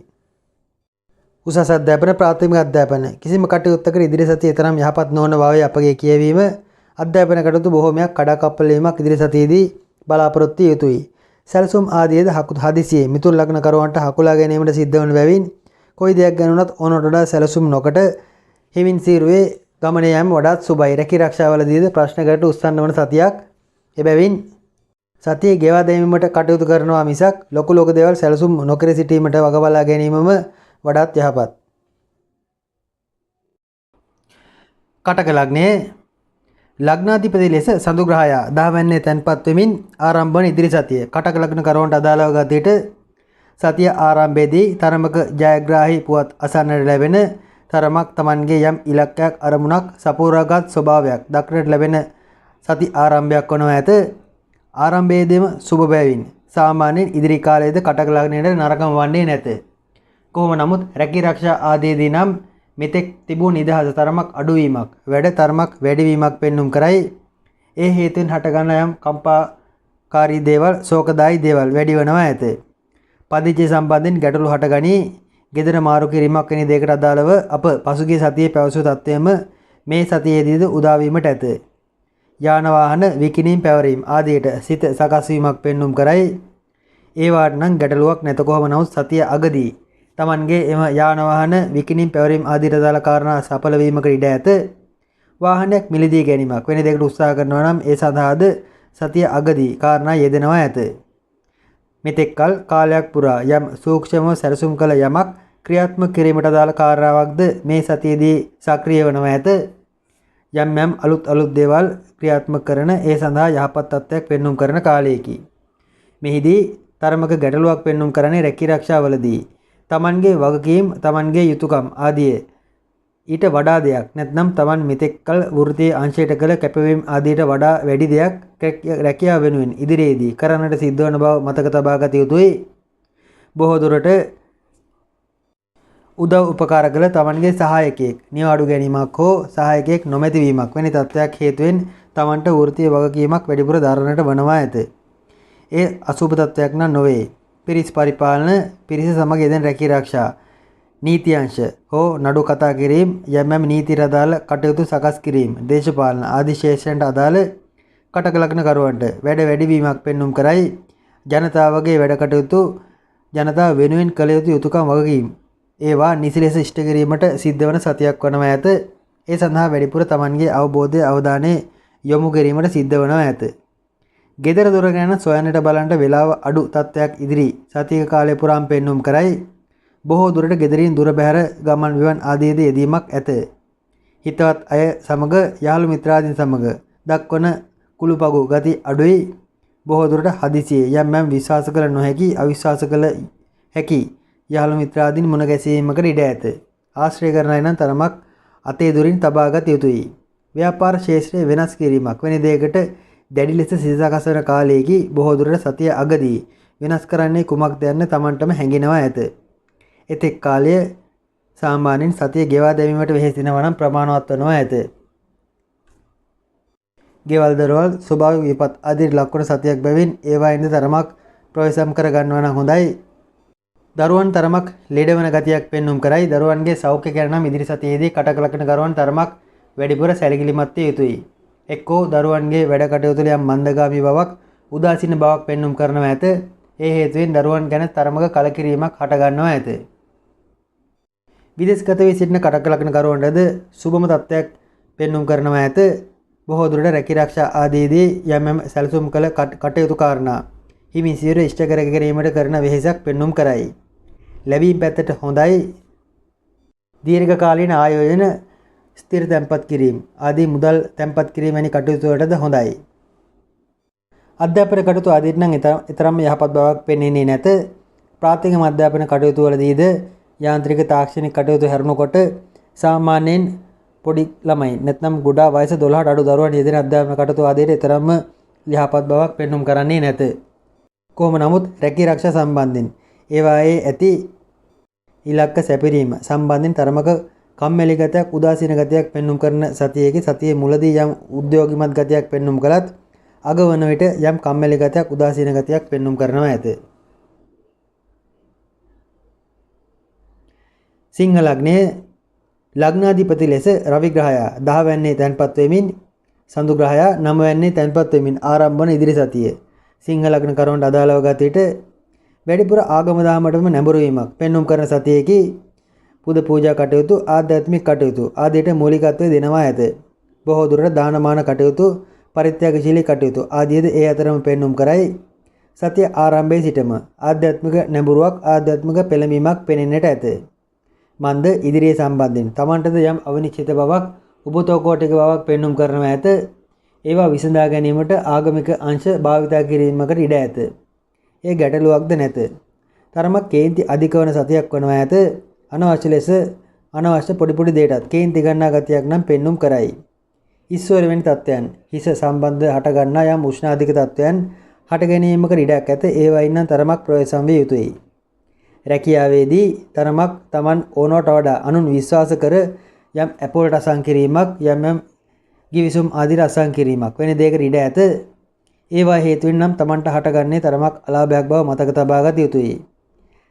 උසස් අධ්‍යාපන, ප්‍රාථමික අධ්‍යාපන කිසිම කටයුත්තකට ඉදිරි සතියේ තරම් යහපත් නොවන බවයි අපගේ කියවීම. අධ්‍යාපන කටයුතු බොහෝමයක් කඩාකප්පල් වීමක් ඉදිරි සතියේදී බලාපොරොත්තු යුතුයි. සැලසුම් ආදීද හදිසියේ මිථුන ලග්න කරවන්ට හකුලා ගැනීමට සිද්ධ වන බැවින් කොයි දෙයක් ගැන වුණත් ඕනට වඩා සැලසුම් නොකොට හිමින් සීරුවේ ගමන යාම වඩාත් සුබයි. රැකී ආරක්ෂාවලදීද ප්‍රශ්න ගැටළු උස්සන්න වන සතියක්. එබැවින් සතිය ගෙවා දැමීමට කටයුතු කරනවා මිසක් ලොකු ලොකු දේවල් සැලසුම් නොකර සිටීමට වග බලා ගැනීමම වඩාත් යහපත්. කටක ලග්නයේ ලග්නාධිපති ලෙස සඳු ග්‍රහයා 10 වැන්නේ තැන්පත් වෙමින් ආරම්භ වන ඉදිරි සතිය කටක ලග්න කරවන්ට අදාළව ගතේට සතිය ආරම්භයේදී තරමක ජයග්‍රාහී පුවත් අසන්නට ලැබෙන තරමක් Tamanගේ යම් ඉලක්කයක් අරමුණක් සපුරාගත් ස්වභාවයක් දක්නට ලැබෙන සති ආරම්භයක් වනවා ඇත. ආරම්භයේදීම සුබ බැවින් සාමාන්‍යයෙන් ඉදිරි කාලයේද කටක ලග්නයේ නරකම වන්නේ නැත. කොහොම නමුත් රැකී ආරක්ෂා ආදීදී නම් මෙතෙක් තිබූ නිදහස තරමක් අඩුවීමක් වැඩ තරමක් වැඩිවීමක් පෙන්눔 කරයි. ඒ හේතුවෙන් හටගන්න යම් කම්පාකාරී දේවල් ශෝකදායී දේවල් වැඩි වෙනවා ඇත. පදිචේ සම්බන්ධයෙන් ගැටලු හටගනී. ගෙදර මාරු කිරීමක් වැනි දෙයකට අදාළව අප පසුගිය සතියේ පැවසූ තත්ත්වයම මේ සතියේදීද උදා වීමට ඇත. යාන වාහන විකිණීම් පැවරීම ආදියට සිත සකස් වීමක් පෙන්눔 කරයි. ඒවාට නම් ගැටලුවක් නැත. කොහොම නමුත් සතිය අගදී Tamanගේ එම යාන වාහන විකිණීම් පැවරීම ආදියට අදාළ කාරණා සඵල වීමකට ඉඩ ඇත. වාහනයක් මිලදී ගැනීමක් වෙන දෙයකට උත්සාහ කරනවා නම් ඒ සඳහාද සතිය අගදී කාරණා යෙදෙනවා ඇත. මෙතෙක් කල කාලයක් පුරා යම් සූක්ෂමව සැලසුම් කළ යමක් ක්‍රියාත්මක කිරීමට අදාළ කාර්යාවක්ද මේ සතියේදී සක්‍රිය වනවා ඇත. යම් අලුත් දේවල් ක්‍රියාත්මක කරන ඒ සඳහා යහපත් තත්ත්වයක් පෙන්눔 කරන කාලයකි. මෙහිදී තරමක ගැටලුවක් පෙන්눔 කරන්නේ රැකී ආරක්ෂාවලදී Tamanගේ වගකීම් Tamanගේ යුතුයකම් ආදී ඊට වඩා දෙයක් නැත්නම් Taman මෙතෙක් කල වෘත්තීය අංශයට කළ කැපවීම ආදීට වඩා වැඩි දෙයක් රැකියාව වෙනුවෙන් ඉදිරියේදී කරන්නට සිද්ධ වන බව මතක තබා ගත යුතුයි. බොහෝ දුරට උදව් උපකාර කළ Tamanගේ සහායකයෙක් නිවාඩු ගැනීමක් හෝ සහායකයෙක් නොමැතිවීමක් වැනි තත්ත්වයක් හේතුවෙන් Tamanට වෘත්තීය වගකීමක් වැඩිපුර දරන්නට වනවා ඇත. ඒ අසුබ තත්ත්වයක් නම් නොවේ. පිරිස් පරිපාලන පිරිස සමග යෙදෙන රැකී ආරක්ෂා නීති අංශ හෝ නඩු කතා කිරීම යම් නීති අදාළ කටයුතු සකස් කිරීම දේශපාලන ආදී ශේෂ්ත්‍රයන්ට අදාළ කටක ලග්න කරුවන්ට වැඩ වැඩිවීමක් පෙන්눔 කරයි. ජනතාවගේ වැඩ කටයුතු ජනතාව වෙනුවෙන් කළ යුතු යුතුයකම් වගකීම් ඒවා නිසි ලෙස ඉෂ්ට කිරීමට සිද්ධ වන සතියක් වනවා ඇත. ඒ සඳහා වැඩිපුර Tamanගේ අවබෝධය අවධානය යොමු කිරීමට සිද්ධ වනවා ඇත. ගෙදර දොර ගැන සොයන්නට බලන්න වේලාව අඩු තත්ත්වයක් ඉදිරි සතියක කාලය පුරාම පෙන්눔 කරයි. බොහෝ දුරට ගෙදරින් දුර බැහැර ගමන් විවන් ආදීදී යෙදීමක් ඇත. හිතවත් අය සමග යාළු මිත්‍රාදීන් සමග දක්වන කුළුපගු ගති අඩුයි. බොහෝ දුරට හදිසියේ යම් විශ්වාස කළ නොහැකි අවිශ්වාස කළ හැකි යාළු මිත්‍රාදීන් මුණ ගැසීමකට ඉඩ ඇත. ආශ්‍රය කරන අය නම් තරමක් අතේ දුරින් තබාගත යුතුයි. ව්‍යාපාර ක්ෂේත්‍රයේ වෙනස් කිරීමක් වෙන දෙයකට දැඩි ලෙස සිතසකස් වන කාලයේදී බොහෝ දුරට සතිය අගදී වෙනස් කරන්නේ කුමක්ද යන්න Tamanටම හැඟෙනවා ඇත. එතෙක් කාලය සාමාන්‍යයෙන් සතිය ගෙවා දැමීමට වෙහෙසෙනවා නම් ප්‍රමාණවත් වනවා ඇත. ගෙවල් දරවල් ස්වභාවික විපත් ආදී ලක්වන සතියක් බැවින් ඒවායින්ද තරමක් ප්‍රවේශම් කර ගන්නවා නම් හොඳයි. දරුවන් තරමක් ලෙඩ වෙන ගතියක් පෙන්눔 කරයි. දරුවන්ගේ සෞඛ්‍ය ගැන නම් ඉදිරි සතියේදී කටක ලග්න කරුවන් තරමක් වැඩිපුර සැලකිලිමත් විය යුතුයි. එක්කෝ දරුවන්ගේ වැඩ කටයුතු යම් මන්දගාමී බවක් උදාසීන බවක් පෙන්눔 කරනවා ඇත. ඒ හේතුවෙන් දරුවන් ගැන තරමක කලකිරීමක් හට ගන්නවා ඇත. විදේශගත වී සිටින කටක ලග්න කරුවන්ටද සුබම තත්ත්වයක් පෙන්눔 කරනවා ඇත. බොහෝ දුරට රැකී ආරක්ෂා ආදීදී යම් සැලසුම් කළ කටයුතු කාරණා හිමින් සියර ඉෂ්ට කර ගැනීමට කරන වෙහෙසක් පෙන්눔 කරයි. ලැබීම් පැත්තට හොඳයි. දීර්ඝ කාලීන ආයෝජන ස්ථිර තැන්පත් කිරීම ආදී මුදල් තැන්පත් කිරීම වැනි කටයුතු වලටද හොඳයි. අධ්‍යාපන කටයුතු ආදීට නම් ඊතරම් යහපත් බවක් පෙනෙන්නේ නැත. ප්‍රාථමික අධ්‍යාපන කටයුතු වලදීද යාන්ත්‍රික තාක්ෂණික කටයුතු හැරුණකොට සාමාන්‍යයෙන් පොඩි ළමයි නැත්නම් ගොඩා වයස 12ට අඩු දරුවන් යෙදෙන අධ්‍යාපන කටයුතු ආදීට ඊතරම් යහපත් බවක් පෙන්눔 කරන්නේ නැත. කොහොම නමුත් රැකී ආරක්ෂා සම්බන්ධයෙන් ඒවායේ ඇති ඉලක්ක සැපිරීම සම්බන්ධයෙන් තරමක කම්මැලි ගතියක් උදාසීන ගතියක් පෙන්눔 කරන සතියේදී සතියේ මුලදී යම් උද්‍යෝගිමත් ගතියක් පෙන්눔 කළත් අග වන විට යම් කම්මැලි ගතියක් උදාසීන ගතියක් පෙන්눔 කරනවා ඇත. සිංහ ලග්නයේ ලග්නාධිපති ලෙස රවි ග්‍රහයා 10 වැන්නේ තැන්පත් වෙමින් සඳු ග්‍රහයා 9 වැන්නේ තැන්පත් වෙමින් ආරම්භ වන ඉදිරි සතිය සිංහ ලග්න කරුවන්ට අදාළව ගත විට වැඩිපුර ආගම දහමටම නැඹුරු වීමක් පෙන්눔 කරන සතියේදී පුද පූජා කටයුතු ආධ්‍යාත්මික කටයුතු ආදීට මූලිකත්වය දෙනවා ඇත. බොහෝ දුරට දානමාන කටයුතු පරිත්‍යාගශීලී කටයුතු ආදියද ඒ අතරම පෙන්눔 කරයි. සතිය ආරම්භයේ සිටම ආධ්‍යාත්මික නැඹුරුවක් ආධ්‍යාත්මික පෙළඹීමක් පෙනෙන්නට ඇත. මන්ද ඉදිරියේ සම්බන්ධයෙන් තමන්ටද යම් අවිනිශ්චිත බවක් උපතෝකෝටික බවක් පෙන්눔 කරනවා ඇත. ඒවා විසඳා ගැනීමට ආගමික අංශ භාවිතා කිරීමකට ඉඩ ඇත. ඒ ගැටලුවක්ද නැත. තරමක් කේන්ති අධික වන සතියක් වනවා ඇත. අනවශ්‍ය ලෙස අනවශ්‍ය පොඩි දේටත් කේන්ති ගන්නා ගතියක් නම් පෙන්눔 කරයි. ඊශ්වර වෙන තත්වයන් හිස සම්බන්ධ හට ගන්නා යම් උෂ්ණාධික තත්වයන් හට ගැනීමකට ඉඩක් ඇත. ඒවයින් නම් තරමක් ප්‍රවේශම් විය යුතුයි. රැකියාවේදී තරමක් Taman ඕනවට වඩා අනුන් විශ්වාස කර යම් අපෝලට අසං කිරීමක් යම් ගිවිසුම් ආදී අසං කිරීමක් වෙන දෙයකට ඉඩ ඇත. ඒවා හේතුවෙන් නම් Tamanට හටගන්නේ තරමක් අලාභයක් බව මතක තබා ගත යුතුයි.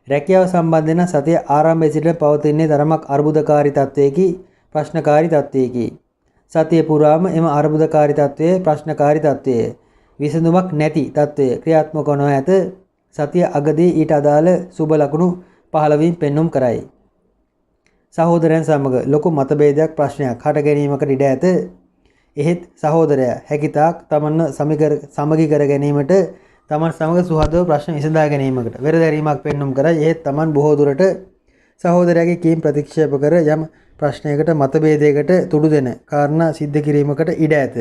රැකියාව සම්බන්ධයෙන් සතිය ආරම්භයේ සිට පවතින්නේ තරමක් අර්බුදකාරී තත්වයකි ප්‍රශ්නකාරී තත්වයකි. සතිය පුරාම එම අර්බුදකාරී තත්වයේ ප්‍රශ්නකාරී තත්වයේ විසඳුමක් නැති තත්වය ක්‍රියාත්මක වනව ඇත. සතිය අගදී ඊට අදාළ සුබ ලකුණු 15 පෙන්눔 කරයි. සහෝදරයන් සමග ලොකු මතභේදයක් ප්‍රශ්නයක් හට ගැනීමකට ඉඩ ඇත. එහෙත් සහෝදරයා හැකිතාක් තමන්ව සමගි කර ගැනීමට තමන් සමග සුහදව ප්‍රශ්න විසඳා ගැනීමකට වෙරදැරීමක් පෙන්눔 කරයි. එහෙත් තමන් බොහෝ දුරට සහෝදරයාගේ කීම් ප්‍රතික්ෂේප කර යම් ප්‍රශ්නයකට මතභේදයකට තුඩු දෙන කාරණා සිද්ධ කිරීමකට ඉඩ ඇත.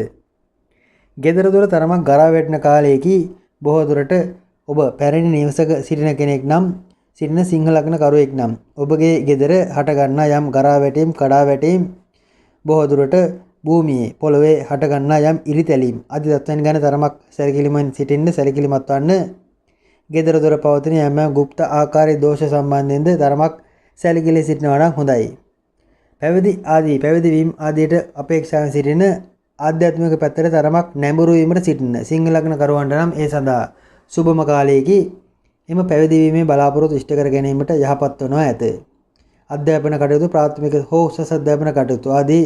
ගෙදර දොර තරමක් ගරා වැටෙන කාලයේකි බොහෝ දුරට ඔබ පැරණි නිවසක සිටින කෙනෙක් නම් සිටින සිංහ ලග්න කරුවෙක් නම් ඔබගේ ගෙදර හට ගන්නා යම් ගරා වැටීම් කඩා වැටීම් බොහෝ දුරට භූමියේ පොළවේ හට ගන්නා යම් ඉරිතැලීම් ආදී තත්ත්වයන් ගැන තරමක් සැලකිලිමත් සිටින්න සැලකිලිමත් වන්න. ගෙදර දොර පවතින යම් গুপ্ত ආකාරයේ දෝෂ සම්බන්ධයෙන්ද තරමක් සැලකිලි සිටිනවා නම් හොඳයි. පැවිදි වීම ආදියට අපේක්ෂාවෙන් සිටින ආධ්‍යාත්මික පැත්තට තරමක් නැඹුරු වීමට සිටින සිංහ ලග්න කරුවන්ට නම් ඒ සඳහා සුබම කාලයේකි. එම පැවිදි වීමේ බලාපොරොත්තු ඉෂ්ට කර ගැනීමට යහපත් වනවා ඇත. අධ්‍යාපන කටයුතු ප්‍රාථමික හෝ උසස් අධ්‍යාපන කටයුතු ආදී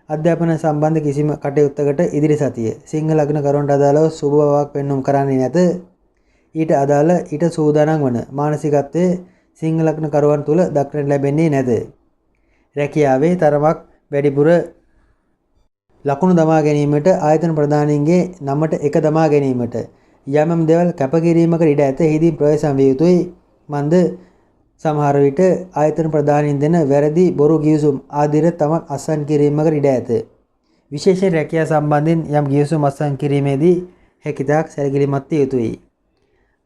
අධ්‍යාපන සම්බන්ධ කිසිම කටයුත්තකට ඉදිරි සතිය සිංහ ලග්න කරුවන්ට අදාළව සුබ බවක් පෙන්눔 කරන්නේ නැත. ඊට සූදානම් වන මානසිකත්වයේ සිංහ ලග්න කරුවන් තුල දක්නට ලැබෙන්නේ නැත. රැකියාවේ තරමක් වැඩිපුර ලකුණු දමා ගැනීමට ආයතන ප්‍රධානීන්ගේ නමට එක දමා ගැනීමට යම් දේවල් කැපකිරීමකට ඉඩ ඇත. එහිදී ප්‍රවේශම් විය යුතුයි. මන්ද සමහර විට ආයතන ප්‍රධානීන් දෙන වැරදි බොරු ගිවිසුම් ආදියට තමන් අත්සන් කිරීමකට ඉඩ ඇත. විශේෂයෙන් රැකියාව සම්බන්ධයෙන් යම් ගිවිසුම් අත්සන් කිරීමේදී හැකිතාක් සැලකිලිමත් විය යුතුයි.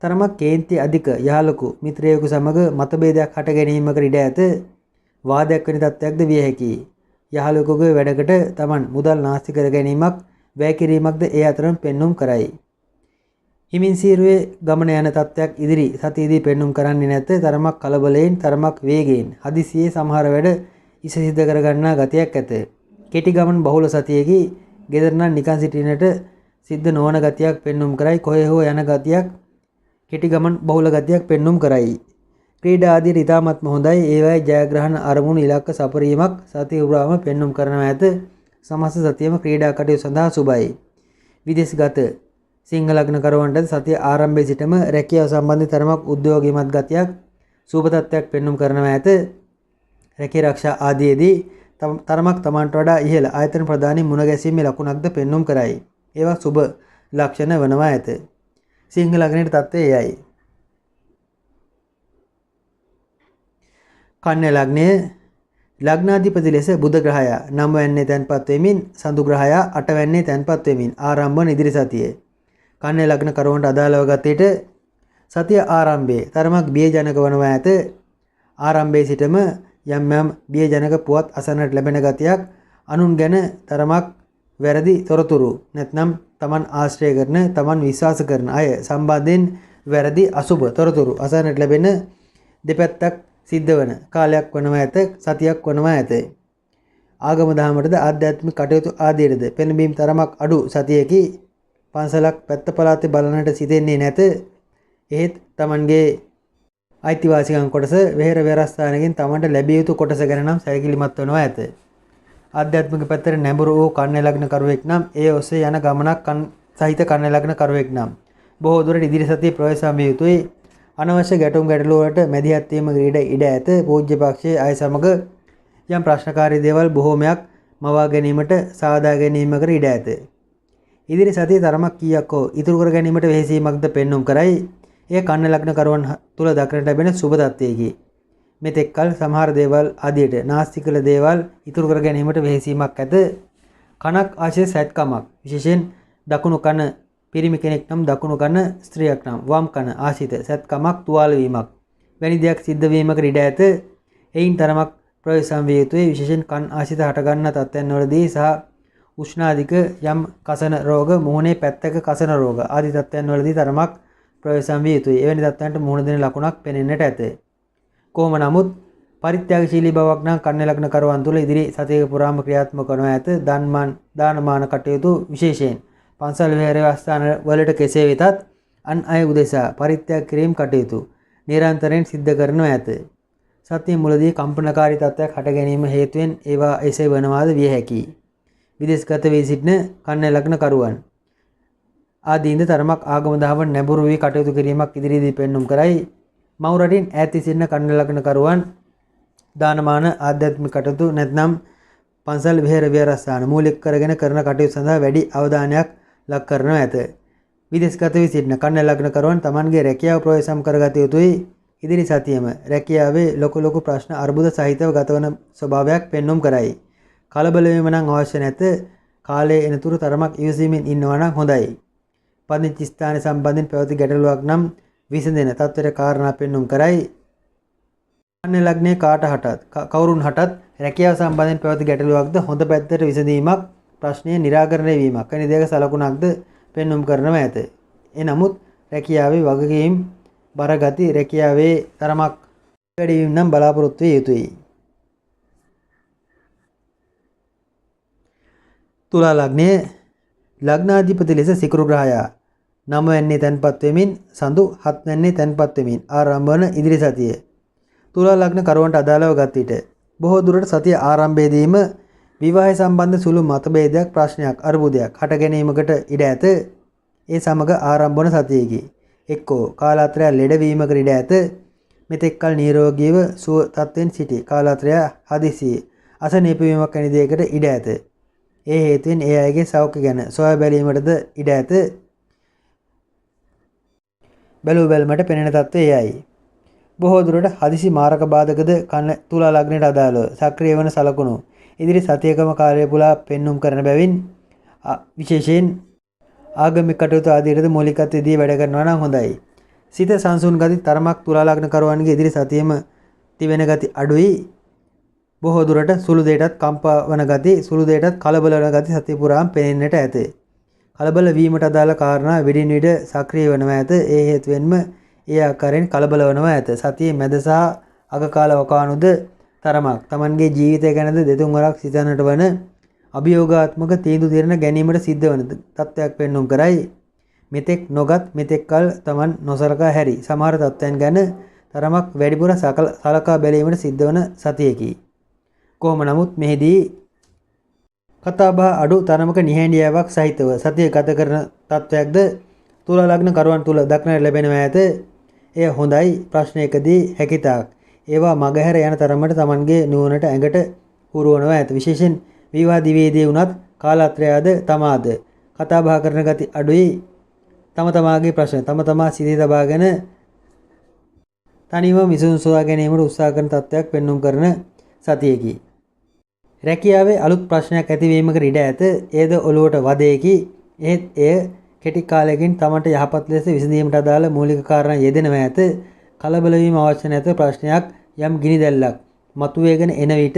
තරමක් කේන්ති අධික යහළකු මිත්‍රයෙකු සමග මතභේදයක් හට ගැනීමකට ඉඩ ඇත. වාදයක් වෙන තත්ත්වයක්ද විය හැකියි. යහළකුගේ වැඩකට තමන් මුදල් නාස්ති කර ගැනීමක් වැය කිරීමක්ද ඒ අතරම පෙන්눔 කරයි. හිමින් සීරුවේ ගමන යන තත්ත්වයක් ඉදිරි සතියේදී පෙන්눔 කරන්නේ නැත. තරමක් කලබලයෙන් තරමක් වේගයෙන් හදිසියේ සමහර වැඩ ඉසිසිද්ධ කර ගන්නා ගතියක් ඇත. කෙටි ගමන් බහුල සතියේකි ගෙදර නම් නිකන් සිටිනට සිද්ධ නොවන ගතියක් පෙන්눔 කරයි. කොහේ හෝ යන ගතියක් කෙටි ගමන් බහුල ගතියක් පෙන්눔 කරයි. ක්‍රීඩා ආදී ඉතාමත්ම හොඳයි. ඒවායේ ජයග්‍රහණ අරමුණු ඉලක්ක සපරීමක් සතිය උරාම පෙන්눔 කරනවා ඇත. සමස්ත සතියම ක්‍රීඩා කටයුතු සඳහා සුබයි. විදේශගත සිංහ ලග්න කරුවන්ට සතිය ආරම්භයේ සිටම රැකියාව සම්බන්ධ තරමක් උද්‍යෝගීමත් ගතියක් සුබ තත්ත්වයක් පෙන්눔 කරනවා ඇත. රැකියා ආරක්ෂා ආදීදී තරමක් Tamanට වඩා ඉහළ ආයතන ප්‍රධානී මුණ ගැසීමේ ලකුණක්ද පෙන්눔 කරයි. ඒවා සුබ ලක්ෂණ වනවා ඇත. සිංහ ලග්නයේ තත්ත්වය එයයි. කන්‍යා ලග්නයේ ලග්නාධිපති ලෙස බුධ ග්‍රහයා 9 වැන්නේ තැන්පත් වෙමින් සඳු ග්‍රහයා 8 වැන්නේ තැන්පත් වෙමින් ආරම්භ වන ඉදිරි සතියේ කන්‍යා ලග්න කරුවන්ට අදාළව ගතේට සතිය ආරම්භයේ තරමක් බියජනක වනවා ඇත. ආරම්භයේ සිටම යම් බියජනක පුවත් අසන්නට ලැබෙන ගතියක් අනුන් ගැන තරමක් වැරදි තොරතුරු නැත්නම් Taman ආශ්‍රය කරන Taman විශ්වාස කරන අය සම්බන්ධයෙන් වැරදි අසුබ තොරතුරු අසන්නට ලැබෙන දෙපැත්තක් සිද්ධ වන කාලයක් වනවා ඇත. සතියක් වනවා ඇත. ආගම දහමටද ආධ්‍යාත්මික කටයුතු ආදීටද පෙළඹීම් තරමක් අඩු සතියකි. පන්සලක් පැත්ත පළාතේ බලන්නට සිතෙන්නේ නැත. එහෙත් Tamanගේ අයිතිවාසිකම් කොටස වෙහෙර විහාරස්ථානකින් Tamanට ලැබිය යුතු කොටස ගැන නම් සැලකිලිමත් වනවා ඇත. ආධ්‍යාත්මික පැත්තට නැඹුරු වූ කන්‍යා ලග්න කරුවෙක් නම් ඒ ඔස්සේ යන ගමනක් සහිත කන්‍යා ලග්න කරුවෙක් නම් බොහෝ දුරට ඉදිරි සතියේ ප්‍රවේශම් විය යුතුයි. අනවශ්‍ය ගැටුම් ගැටලු වලට මැදිහත් වීම ඉඩ ඇත. පූජ්‍ය පක්ෂයේ අය සමග යම් ප්‍රශ්නකාරී දේවල් බොහෝමයක් මවා ගැනීමට සාදා ගැනීමකට ඉඩ ඇත. ඉදිරි සතියේ තරමක් කීයක් හෝ ඉතුරු කර ගැනීමට වෙහෙසීමක්ද පෙන්눔 කරයි. එය කන්න ලග්න කරුවන් තුල දක්නට ලැබෙන සුබ තත්ත්වයකි. මෙතෙක්කල් සමහර දේවල් ආදියට නාස්ති කළ දේවල් ඉතුරු කර ගැනීමට වෙහෙසීමක් ඇත. කනක් ආශය සැත්කමක් විශේෂයෙන් දකුණු කන පිරිමි කෙනෙක් නම් දකුණු කන ස්ත්‍රියක් නම් වම් කන ආශිත සැත්කමක් තුවාල වීමක් වැනි දෙයක් සිද්ධ වීමකට ඉඩ ඇත. එයින් තරමක් ප්‍රවේශම් විය යුතුයි. විශේෂයෙන් කන් ආශිත හටගන්නා තත්ත්වයන්වලදී සහ උෂ්ණාධික යම් කසන රෝග මුහුණේ පැත්තක කසන රෝග ආදී තත්ත්වයන්වලදී තරමක් ප්‍රවේශම් විය යුතුයි. එවැනි තත්ත්වයන්ට මුහුණ දෙන ලකුණක් පෙනෙන්නට ඇත. කොහොම නමුත් පරිත්‍යාගශීලී බවක් නම් කන්‍යා ලග්න කරුවන් තුළ ඉදිරි සතියක පුරාම ක්‍රියාත්මක වනු ඇත. දානමාන කටයුතු විශේෂයෙන් පන්සල් විහාර ස්ථාන වලට කෙසේ වෙතත් අන් අය උදෙසා පරිත්‍යාග කිරීම කටයුතු නිරන්තරයෙන් සිද්ධ කරනු ඇත. සතිය මුලදී කම්පනකාරී තත්ත්වයක් හට ගැනීම හේතුවෙන් ඒවා එසේ වනවාද විය හැකියි. විදේශගත වී සිටින කන්‍යා ලග්න කරුවන් ආදීන්ද තරමක් ආගම දහම නැඹුරු වී කටයුතු කිරීමක් ඉදිරියේදී පෙන්눔 කරයි. මව් රටින් ඈත් සිටින කන්‍යා ලග්න කරුවන් දානමාන ආධ්‍යාත්මික කටයුතු නැත්නම් පන්සල් විහාරස්ථාන මූලික කරගෙන කරන කටයුතු සඳහා වැඩි අවධානයක් ලක් කරනු ඇත. විදේශගත වී සිටින කන්‍යා ලග්න කරුවන් Tamanගේ රැකියාව ප්‍රවේශම් කරගත යුතුයි. ඉදිරි සතියේම රැකියාවේ ලොකු ප්‍රශ්න අර්බුද සහිතව ගතවන ස්වභාවයක් පෙන්눔 කරයි. කලබල වීම නම් අවශ්‍ය නැත. කාලයේ එනතුරු තරමක් ඉවසීමෙන් ඉන්නවා නම් හොඳයි. පදිංචි ස්ථාන සම්බන්ධයෙන් පැවති ගැටලුවක් නම් විසඳෙන තත්ත්වයට කාරණා පෙන්눔 කරයි. කන්‍යා ලග්නයේ කාට හටත් කවුරුන් හටත් රැකියාව සම්බන්ධයෙන් පැවති ගැටලුවක්ද හොඳ පැත්තට විසඳීමක් ප්‍රශ්නය निराකරණය වීමක් වැනි දෙයක සලකුණක්ද පෙන්눔 කරනවා ඇත. එනමුත් රැකියාවේ වගකීම් බරගති රැකියාවේ තරමක් වැඩි වීම නම් බලාපොරොත්තු විය යුතුයි. තුලා ලග්නයේ ලග්නාධිපති ලෙස සිකුරු ග්‍රහයා 9 වෙනි තැන්පත් වෙමින් සඳු 7 වෙනි තැන්පත් වෙමින් ආරම්භ වන ඉදිරි සතිය තුලා ලග්න කරුවන්ට අදාළව ගත් විට බොහෝ දුරට සතිය ආරම්භයේදීම විවාහය සම්බන්ධ සුළු මතභේදයක් ප්‍රශ්නයක් අර්බුදයක් හට ගැනීමකට ඉඩ ඇත. ඒ සමග ආරම්භ වන සතියේකි. එක්කෝ කාලාත්‍රය ලෙඩවීමකට ඉඩ ඇත. මෙතෙක්කල් නිරෝගීව සුව තත්ත්වෙන් සිටි කාලාත්‍රය හදිසියේ අසනීප වීමක් වැනි දෙයකට ඉඩ ඇත. ඒ හේතුවෙන් ඒ අයගේ සෞඛ්‍ය ගැන සොයා බැලීමටද ඉඩ ඇත. බැලූ බැලමට පෙනෙන තත්ත්වය එයයි. බොහෝ දුරට හදිසි මාරක බාධකද තුලා ලග්නයට අදාළව සක්‍රිය වන සලකුණු ඉදිරි සතියකම කාලය පුරා පෙන්눔 කරන බැවින් විශේෂයෙන් ආගමික කටයුතු ආදීටද මූලිකත්වය දී වැඩ කරනවා නම් හොඳයි. සිත සංසුන් ගති තරමක් තුලා ලග්න කරුවන්ගේ ඉදිරි සතියෙම තිබෙන ගති අඩුයි. බොහෝ දුරට සුළු දෙයටත් කම්පා වන ගති සුළු දෙයටත් කලබල වන ගති සතිය පුරාම පෙනෙන්නට ඇත. කලබල වීමට අදාළ කාරණා විඩින් විඩ සක්‍රිය වනවා ඇත. ඒ හේතුවෙන්ම ඒ ආකාරයෙන් කලබල වනවා ඇත. සතියේ මැද සහ අග කාල වකානුද තරමක් Tamanගේ ජීවිතය ගැනද දෙතුන් වරක් සිතන්නට වන අභියෝගාත්මක තීන්දුව తీරන ගැනීමට සිද්ධ වන තත්ත්වයක් පෙන්눔 කරයි. මෙතෙක් නොගත් මෙතෙක් කල Taman නොසලකා හැරි සමහර තත්ත්වයන් ගැන තරමක් වැඩිපුර සලකා බැලීමට සිද්ධ වන සතියකි. කොහොම නමුත් මෙහිදී කතාබහ අඩු තරමක නිහඬියාවක් සහිතව සතිය ගත කරන තත්ත්වයක්ද තුලා ලග්න කරුවන් තුල දක්නට ලැබෙනවා ඇත. එය හොඳයි. ප්‍රශ්නයකදී හැකිතාක් ඒවා මගහැර යන තරමට Tamanගේ නුවණට ඇඟට හුරුවනවා ඇත. විශේෂයෙන් විවාහ දිවේදී වුණත් කාලාත්‍රයද තමාද කතා බහ කරන ගති අඩුයි. තම තමාගේ ප්‍රශ්න තම තමා සිතේ තබාගෙන තනියම විසඳුම් සොයා ගැනීමට උත්සාහ කරන තත්ත්වයක් පෙන්눔 කරන සතියකි. රැකියාවේ අලුත් ප්‍රශ්නයක් ඇතිවීමකට ඉඩ ඇත. එයද ඔළුවට වදයකි. එහෙත් එය කෙටි කාලයකින් තමන්ට යහපත් ලෙස විසඳීමට අදාළ මූලික කාරණා යෙදෙනවා ඇත. කලබල වීම අවශ්‍ය නැත. ප්‍රශ්නයක් යම් ගිනි දැල්ලක් මතුවේගෙන එන විට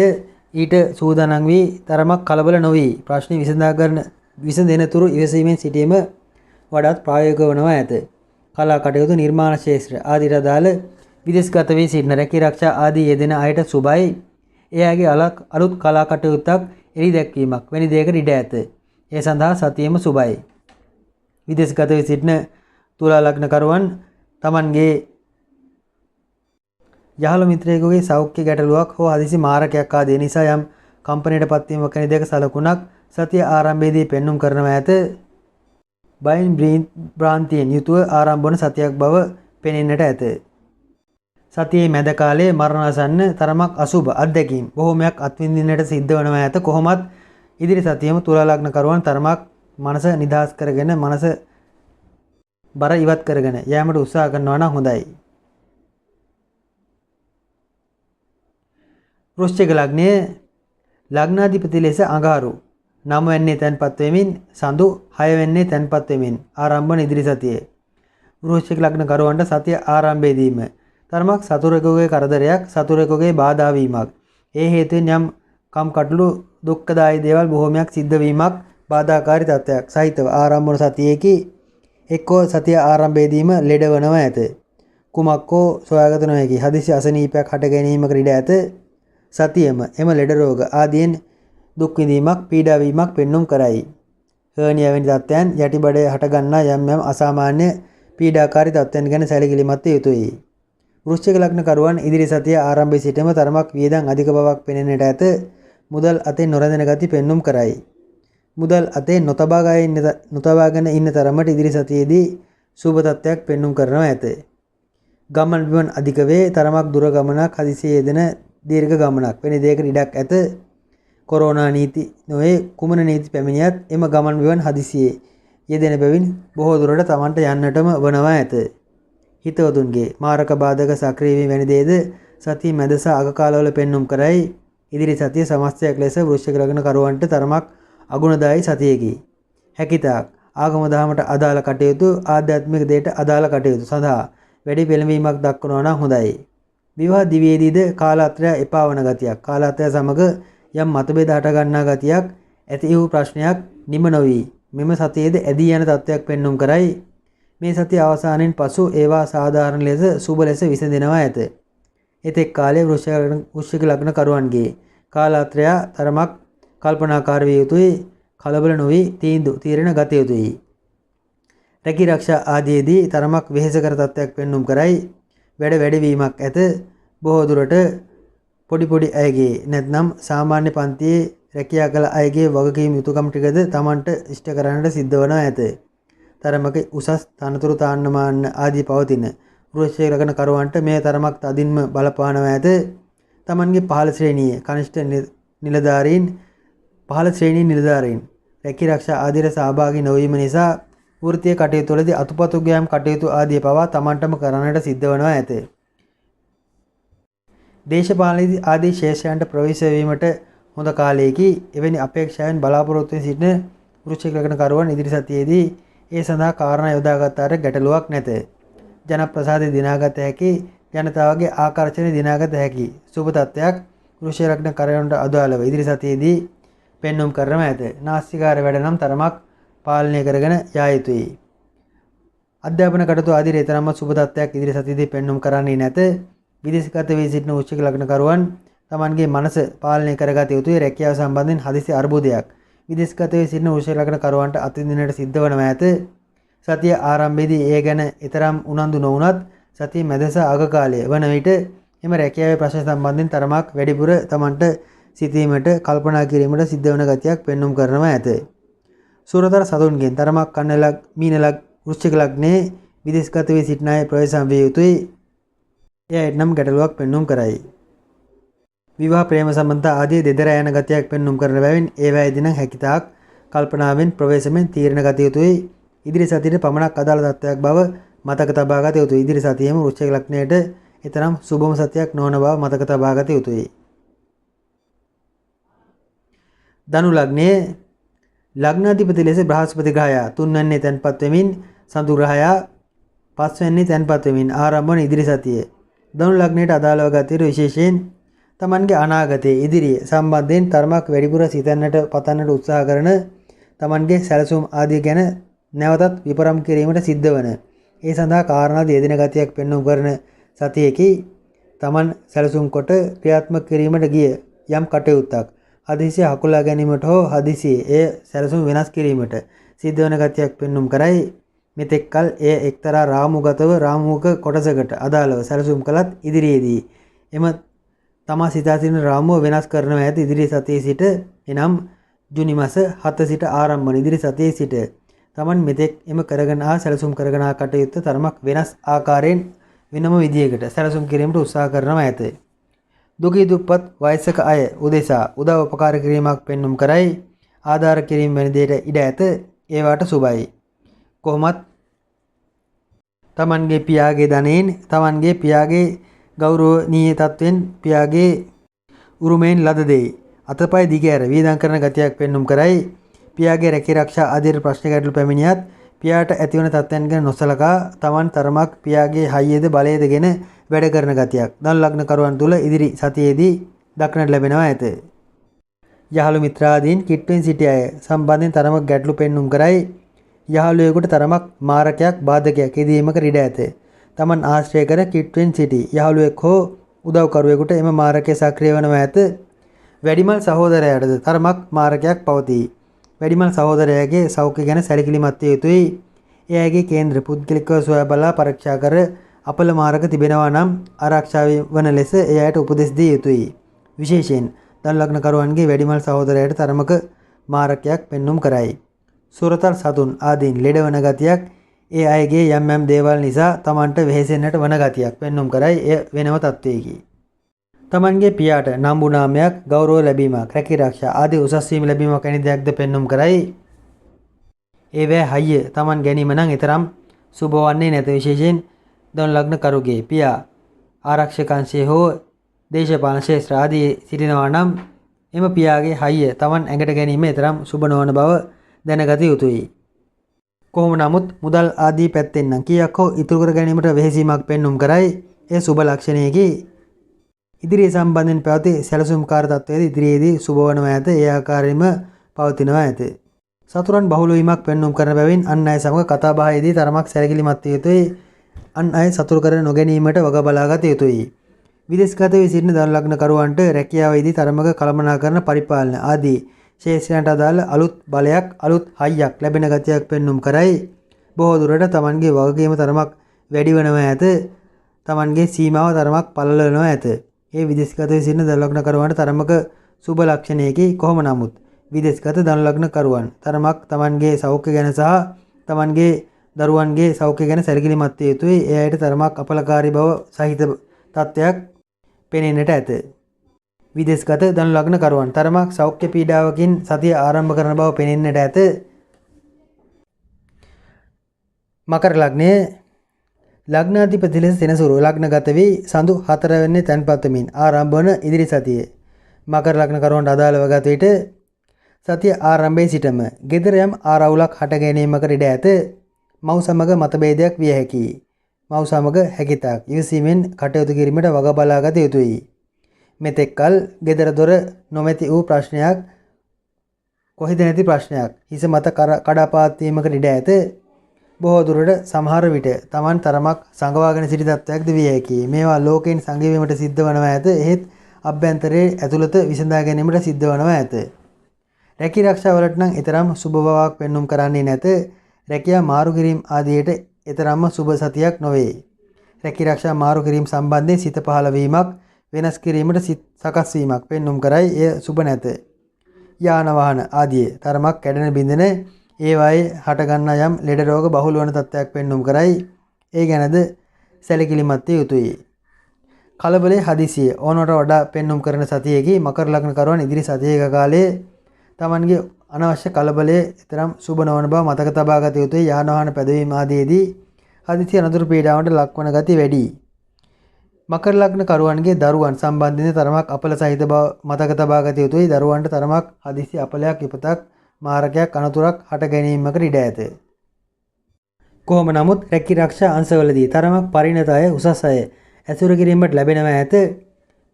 ඊට සූදානම් වී තරමක් කලබල නොවි ප්‍රශ්න විසඳෙන තුරු ඉවසීමෙන් සිටීම වඩාත් ප්‍රායෝගික වනවා ඇත. කලා කටයුතු නිර්මාණ ශාස්ත්‍ර ආදීට අදාළ විදේශගත වී සිටින රැකී ආරක්ෂා ආදී යෙදෙන අයට සුබයි. එයාගේ අලුත් කලා කටයුත්තක් එළි දැක්වීමක් වැනි දෙයකට ඉඩ ඇත. ඒ සඳහා සතියෙම සුබයි. විදේශගත වී සිටින තුලා ලග්න කරුවන් Tamanගේ යහළු මිත්‍රයෙකුගේ සෞඛ්‍ය ගැටලුවක් හෝ හදිසි මාරකයක් ආදී නිසා යම් කම්පනයට පත්වීමක් වැනි දෙයක සලකුණක් සතිය ආරම්භයේදී පෙන්눔 කරනවා ඇත. බයින් භ්‍රාන්තියෙන් යුතුව ආරම්භ වන සතියක් බව පෙනෙන්නට ඇත. සතියේ මැද කාලයේ මරණාසන්න තරමක් අසුබ අත්දැකීම් බොහෝමයක් අත්විඳින්නට සිද්ධ වනවා ඇත. කොහොමත් ඉදිරි සතියෙම තුලා ලග්න කරුවන් තරමක් මනස නිදහස් කරගෙන මනස බර ඉවත් කරගෙන යෑමට උත්සාහ කරනවා නම් හොඳයි. වෘශ්චික ලග්නයේ ලග්නාධිපති ලෙස අඟහරු 9 වෙන්නේ තැන්පත් වෙමින් සඳු 6 වෙන්නේ තැන්පත් වෙමින් ආරම්භන ඉදිරි සතියේ වෘශ්චික ලග්න කරුවන්ට සතිය ආරම්භයේදීම තරමක් සතුරෙකුගේ කරදරයක් සතුරෙකුගේ බාධා වීමක් ඒ හේතුවෙන් යම් කම්කටොළු දුක්ඛදායී දේවල් බොහෝමයක් සිද්ධ වීමක් බාධාකාරී තත්ත්වයක් සහිතව ආරම්භන සතියේකී එක්කෝ සතිය ආරම්භයේදීම ලෙඩවනවා ඇත. කුමක්කෝ සොයාගත නොහැකි හදිසි අසනීපයක් හට ගැනීමකට ඉඩ ඇත. සතියෙම එම ලෙඩ රෝග ආදීන් දුක් විඳීමක් පීඩා වීමක් පෙන්눔 කරයි. හර්නියා වැනි තත්ත්වයන් යටිබඩේ හට ගන්නා යම් යම් අසාමාන්‍ය පීඩාකාරී තත්ත්වයන් ගැන සැලකිලිමත් යුතුයි. වෘශ්චික ලග්න කරුවන් ඉදිරි සතිය ආරම්භයේ සිටම තරමක් වියදම් අධික බවක් පෙනෙන්නට ඇත. මුදල් අතේ නොරැඳෙන ගති පෙන්눔 කරයි. මුදල් අතේ නොතබාගෙන ඉන්න තරමට ඉදිරි සතියේදී සුබ තත්ත්වයක් පෙන්눔 කරනවා ඇත. ගමන් බිමන් අධික වේ තරමක් දුර ගමනක් හදිසියේ යෙදෙන දීර්ඝ ගමනක් වෙන දෙයකට ඉඩක් ඇත. කොරෝනා නීති නොවේ කුමන නීති පැමිණියත් එම ගමන් බිමන් හදිසියේ යෙදෙන බැවින් බොහෝ දුරට Tamanට යන්නටම වනවා ඇත. හිතවතුන්ගේ මාරක බාධක සක්‍රිය වීම වැනි දේද සතිය මැද සහ අග කාලවල පෙන්눔 කරයි. ඉදිරි සතිය සමස්තයක් ලෙස වෘශ්චික ලග්න කරුවන්ට තරමක් අගුණදායී සතියකි. හැකිතාක් ආගම දහමට අදාළ කටයුතු ආධ්‍යාත්මික දේට අදාළ කටයුතු සඳහා වැඩි පෙළඹීමක් දක්වනවා නම් හොඳයි. විවාහ දිවියේදීද කාලාත්‍රය එපා වන ගතියක් කාලාත්‍රය සමග යම් මතභේද හට ගන්නා ගතියක් ඇති වූ ප්‍රශ්නයක් නිම නොවි මෙම සතියේද ඇදී යන තත්ත්වයක් පෙන්눔 කරයි. මේ සතිය අවසානයෙන් පසු ඒවා සාධාරණ ලෙස සුබ ලෙස විසඳෙනවා ඇත. එතෙක් කාලයේ වෘශ්චික ලග්න කරුවන්ගේ කාලාත්‍රය තරමක් කල්පනාකාරී විය යුතුයි කලබල නොවි තීරණ ගත යුතුයි. රැකී ආරක්ෂා ආදීදී තරමක් වෙහෙසකර තත්ත්වයක් පෙන්눔 කරයි. වැඩ වැඩිවීමක් ඇත. බොහෝ දුරට පොඩි අයගේ නැත්නම් සාමාන්‍ය පන්තියේ රැකියා කළ අයගේ වගකීම් යුතුකම් ටිකද Tamanට ඉෂ්ට කරන්නට සිද්ධ වනවා ඇත. තරමක උසස් තනතුරු තාන්නමාන ආදී පවතින වෘශ්චික ලග්න කරුවන්ට මේ තරමක් තදින්ම බලපානවා ඇත. Tamanගේ පහළ ශ්‍රේණියේ කනිෂ්ඨ නිලධාරීන් රැකී ආරක්ෂා ආදීට සහභාගී නොවීම නිසා වෘත්තීය කටයුතු වලදී අතුපතු ගෑම් කටයුතු ආදී පවා Tamanටම කරන්නට සිද්ධ වනවා ඇත. දේශපාලන ආදී ශේෂයන්ට ප්‍රවේශ වීමට හොඳ කාලයකි. එවැනි අපේක්ෂාවෙන් බලාපොරොත්තු වෙ සිටින වෘශ්චික ලග්න කරුවන් ඉදිරි සතියේදී ඒ සඳහා කාරණා යොදාගත්තාට ගැටලුවක් නැත. ජනප්‍රසාදය දිනාගත හැකි ජනතාවගේ ආකර්ෂණය දිනාගත හැකි සුබ තත්ත්වයක් වෘශ්චික ලග්න කරුවන්ට අදාළව ඉදිරි සතියේදී පෙන්눔 කරම ඇත. නාස්තිකාර වැඩ නම් තරමක් පාලනය කරගෙන යා යුතුයි. අධ්‍යාපන කටයුතු ආදී තරම්ම සුබ තත්ත්වයක් ඉදිරි සතියේදී පෙන්눔 කරන්නේ නැත. විදේශගත වී සිටින වෘශ්චික ලග්න කරුවන් Tamanගේ මනස පාලනය කරගත යුතුයි. රැකියාව සම්බන්ධයෙන් හදිසි අර්බුදයක් විදේශගත වී සිටින වෘශ්චික ලග්න කරුවන්ට අත්විඳින්නට සිද්ධ වනවා ඇත. සතිය ආරම්භයේදී ඒ ගැන ඊතරම් උනන්දු නොවුනත් සතිය මැදස අග කාලය වන විට එම රැකියාවේ ප්‍රශ්න සම්බන්ධයෙන් තරමක් වැඩිපුර Tamanට සිතීමට කල්පනා කිරීමට සිද්ධ වන ගතියක් පෙන්눔 කරනවා ඇත. සූරතර සතුන්ගෙන් තරමක් කන්නලක් මීනලක් වෘශ්චික ලග්නයේ විදේශගත වී සිටින අය ප්‍රවේශම් විය යුතුයි. එය නම් ගැටලුවක් පෙන්눔 කරයි. විවාහ ප්‍රේම සම්බන්ධ ආදී දෙදර යන ගතියක් පෙන්눔 කරන බැවින් ඒවායේදී නම් හැකිතාක් කල්පනාවෙන් ප්‍රවේශමෙන් තීරණ ගත යුතුයි. ඉදිරි සතියේ පමණක් අදාළ තත්ත්වයක් බව මතක තබා ගත යුතුයි. ඉදිරි සතියේම වෘශ්චික ලග්නයට ඊතරම් සුබම සතියක් නොවන බව මතක තබා ගත යුතුයි. ධනු ලග්නයේ ලග්නාධිපති ලෙස බ්‍රහස්පති ග්‍රහයා 3 වෙනි තැන්පත් වෙමින් සඳු ග්‍රහයා 5 වෙනි තැන්පත් වෙමින් ආරම්භ වන ඉදිරි සතියේ ධනු ලග්නයට අදාළව ගත යුතු විශේෂයෙන් Tamanගේ අනාගතයේ ඉදිරිය සම්බන්ධයෙන් තරමක් වැඩිපුර සිතන්නට පතන්නට උත්සාහ කරන Tamanගේ සැලසුම් ආදී ගැන නැවතත් විපරම් කිරීමට සිද්ධ වන ඒ සඳහා කාරණා යෙදෙන ගතියක් පෙන්වු කරන සතියේකී Taman සැලසුම් කොට ක්‍රියාත්මක කිරීමට ගිය යම් කටයුත්තක් හදිසිය හකුලා ගැනීමට හෝ හදිසියේ එය සැලසුම් වෙනස් කිරීමට සිද්ධ වන ගතියක් පෙන්눔 කරයි. මෙතෙක් කල එය එක්තරා රාමුවක කොටසකට අදාළව සැලසුම් කළත් ඉදිරියේදී එම තමා සිතා සිටින රාමුව වෙනස් කරනවා ඇති. ඉදිරි සතියේ සිට එනම් ජුනි මාස 7 සිට ආරම්භ වන ඉදිරි සතියේ සිට Taman මෙතෙක් එම කරගෙන සැලසුම් කරගෙන කටයුත්ත තරමක් වෙනස් ආකාරයෙන් වෙනම විදියකට සැලසුම් කිරීමට උත්සාහ කරනවා ඇත. දුකී දුප්පත් වයසක අය උදෙසා උදව් උපකාර කිරීමක් පෙන්눔 කරයි. ආධාර කිරීම වැනි දෙයට ඉඩ ඇත. ඒවාට සුබයි. කොහොමත් තමන්ගේ පියාගේ ධනයෙන් තමන්ගේ පියාගේ ගෞරවනීය තත්වෙන් පියාගේ උරුමයෙන් ලද දෙයි අතපය දිගෑර වීදම් කරන ගතියක් පෙන්눔 කරයි. පියාගේ රැකීරක්ෂා ආදී ප්‍රශ්න ගැටලු පැමිණියත් පියාට ඇතිවන තත්ත්වයන් ගැන නොසලකා තමන් තරමක් පියාගේ හයියද බලයදගෙන වැඩ කරන ගතියක් ධනු ලග්න කරුවන් තුල ඉදිරි සතියේදී දක්නට ලැබෙනවා ඇත. යහළු මිත්‍රාදීන් කිට්ටුවෙන් සිටි අය සම්බන්ධයෙන් තරමක් ගැටලු පෙන්눔 කරයි. යහළුවෙකුට තරමක් මාරකයක් බාධකයක් යෙදීමක ඉඩ ඇත. තමන් ආශ්‍රය කර කිට්ටුවෙන් සිටි යහළුවෙක් හෝ උදව්කරුවෙකුට එම මාරකය සක්‍රිය වනවා ඇත. වැඩිමල් සහෝදරයාටද තරමක් මාරකයක් පවතී. වැඩිමල් සහෝදරයාගේ සෞඛ්‍ය ගැන සැලකිලිමත් විය යුතුයි. එයාගේ කේන්ද්‍ර පුද්ගලිකව සොයා බලා පරීක්ෂා කර අපල මාරක තිබෙනවා නම් ආරක්ෂා වන ලෙස එයාට උපදෙස් දිය යුතුයි. විශේෂයෙන් ධනු ලග්න කරුවන්ගේ වැඩිමල් සහෝදරයාට තරමක මාරකයක් පෙන්눔 කරයි. සුරතල් සතුන් ආදීන් ලෙඩවන ගතියක් ඒ අයගේ යම් යම් දේවල් නිසා තමන්ට වෙහෙසෙන්නට වන ගතියක් පෙන්눔 කරයි. එය වෙනම තත්වයකි. තමන්ගේ පියාට නම්බු නාමයක් ගෞරව ලැබීමක් රැකීරක්ෂා ආදී උසස් වීම ලැබීමක් වැනි දෙයක්ද පෙන්눔 කරයි. ඒවැ හයිය තමන් ගැනීම නම් ඊතරම් සුබ වන්නේ නැත. විශේෂයෙන් ධනු ලග්න කරුගේ පියා ආරක්ෂක අංශයේ හෝ දේශපාලන ශාස්ත්‍ර ආදී සිටිනවා නම් එම පියාගේ හයිය තමන් ඇඟට ගැනීම ඊතරම් සුබ නොවන බව දැනගත යුතුයි. කොහොම නමුත් මුදල් ආදී පැත්තෙන් නම් කීයක් හෝ ඉතුරු කර ගැනීමට වෙහෙසීමක් පෙන්눔 කරයි. ඒ සුබ ලක්ෂණයකි. ඉදිරියේ සම්බන්ධයෙන් පැවති සැලසුම්කාර තත්ත්වයේද ඉදිරියේදී සුබ වනවා ඇත. ඒ ආකාරයෙන්ම පවතිනවා ඇත. සතුරන් බහුල වීමක් පෙන්눔 කරන බැවින් අන් අය සමග කතා බහේදී තරමක් සැලකිලිමත් විය යුතුයි. අන් අය සතුරු කර නොගැනීමට වග බලාගත යුතුයි. විදේශගත වී සිටින ධනු ලග්න කරුවන්ට රැකියාවේදී තරමක කළමනාකරන පරිපාලන ආදී ශේෂ්ත්‍රයන්ට අදාළ අලුත් බලයක් අලුත් හයියක් ලැබෙන ගතියක් පෙන්눔 කරයි. බොහෝ දුරට තමන්ගේ වගකීම තරමක් වැඩි වෙනවා ඇත. තමන්ගේ සීමාව තරමක් පළල වෙනවා ඇත. ඒ විදේශගත වී සිටින ධනු ලග්න කරුවන්ට තරමක සුබ ලක්ෂණයකි. කොහොම නමුත් විදේශගත ධනු ලග්න කරුවන් තරමක් තමන්ගේ සෞඛ්‍ය ගැන සහ තමන්ගේ දරුවන්ගේ සෞඛ්‍ය ගැන සැලකිලිමත් විය යුතුයි. ඒ අයට තරමක් අපලකාරී බව සහිත තත්ත්වයක් පෙනෙන්නට ඇත. විදේශගත ධනු ලග්න කරුවන් තරමක් සෞඛ්‍ය පීඩාවකින් සතිය ආරම්භ කරන බව පෙනෙන්නට ඇත. මකර ලග්නයේ ලග්නාධිපති ලෙස සෙනසුරු ලග්නගත වී සඳු 4 වෙනි තැන්පත් වෙමින් ආරම්භ වන ඉදිරි සතියේ මකර ලග්න කරුවන්ට අදාළව ගත විට සතිය ආරම්භයේ සිටම gedara යම් ආරවුලක් හට ගැනීමකට ඉඩ ඇත. මව් සමග මතභේදයක් විය හැකියි. මව් සමග හැකිතාක් ඉවසීමෙන් කටයුතු කිරීමට වග බලාගත යුතුයි. මෙතෙක්කල් gedara දොර නොමැති වූ ප්‍රශ්නයක් කොහෙද නැති ප්‍රශ්නයක් හිස මත කඩාපාත් වීමකට ඉඩ ඇත. බොහෝ දුරට සමහර විට Taman තරමක් සංගවාගෙන සිටි තත්ත්වයක්ද විය හැකියි. මේවා ලෝකයෙන් සංගවීමට සිද්ධ වනවා ඇත. එහෙත් අභ්‍යන්තරයේ ඇතුළත විසඳා ගැනීමට සිද්ධ වනවා ඇත. රැකී ආරක්ෂාවලට නම් ඊතරම් සුබ බවක් පෙන්눔 කරන්නේ නැත. රැකියා මාරු කිරීම ආදියට ඊතරම්ම සුබ සතියක් නොවේ. රැකී ආරක්ෂා මාරු කිරීම සම්බන්ධයෙන් සිත පහළ වීමක් වෙනස් කිරීමට සකස් වීමක් පෙන්눔 කරයි. එය සුබ නැත. යාන වාහන ආදී තරමක් කැඩෙන බිඳෙන ඒවායේ හටගන්නා යම් ලෙඩ රෝග බහුල වන තත්ත්වයක් පෙන්눔 කරයි. ඒ ගැනද සැලකිලිමත් විය යුතුයි. කලබලයේ හදිසිය ඕනවට වඩා පෙන්눔 කරන සතියේකි මකර ලග්න කරුවන් ඉදිරි සතියක කාලයේ Tamanගේ අනවශ්‍ය කලබලයේ තරම් සුබ නොවන බව මතක තබා ගත යුතුයි. යාන වාහන පැදවීම ආදීදී හදිසි අනතුරු පීඩාවට ලක්වන ගති වැඩි. මකර ලග්න කරුවන්ගේ දරුවන් සම්බන්ධයෙන් තරමක් අපල සහිත බව මතක තබා ගත යුතුයි. දරුවන්ට තරමක් හදිසි අපලයක් විපතක් මාරකයක් අනතුරක් හට ගැනීමකට ඉඩ ඇත. කොහොම නමුත් රැකී ආරක්ෂා අංශවලදී තරමක් පරිණත අය උසස් අය ඇසුරු කිරීමට ලැබෙනවා ඇත.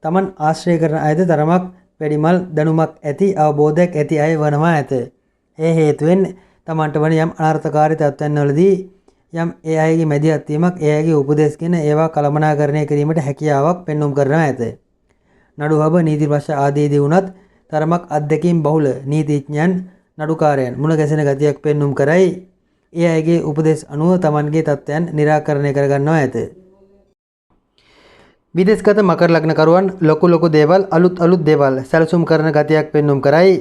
Taman ආශ්‍රය කරන අයද තරමක් වැඩිමල් දැනුමක් ඇති අවබෝධයක් ඇති අය වනවා ඇත. ඒ හේතුවෙන් Tamanට වන යම් අනර්ථකාරී තත්ත්වයන් වලදී යම් ඒ අයගේ මැදිහත් වීමක් ඒ අයගේ උපදෙස්ගෙන ඒවා කළමනාකරණය කිරීමට හැකියාවක් පෙන්눔 කරනවා ඇත. නඩුහබ නීති ප්‍රශ්න ආදීදී වුණත් තරමක් අත්දැකීම් බහුල නීතිඥයන් නඩුකාරයන් මුණ ගැසෙන ගතියක් පෙන්눔 කරයි. ඒ අයගේ උපදෙස් අනුව Tamanගේ තත්ත්වයන් निराකරණය කරගන්නවා ඇත. විදේශගත මකර ලග්න කරුවන් ලොකු දේවල් අලුත් දේවල් සැලසුම් කරන ගතියක් පෙන්눔 කරයි.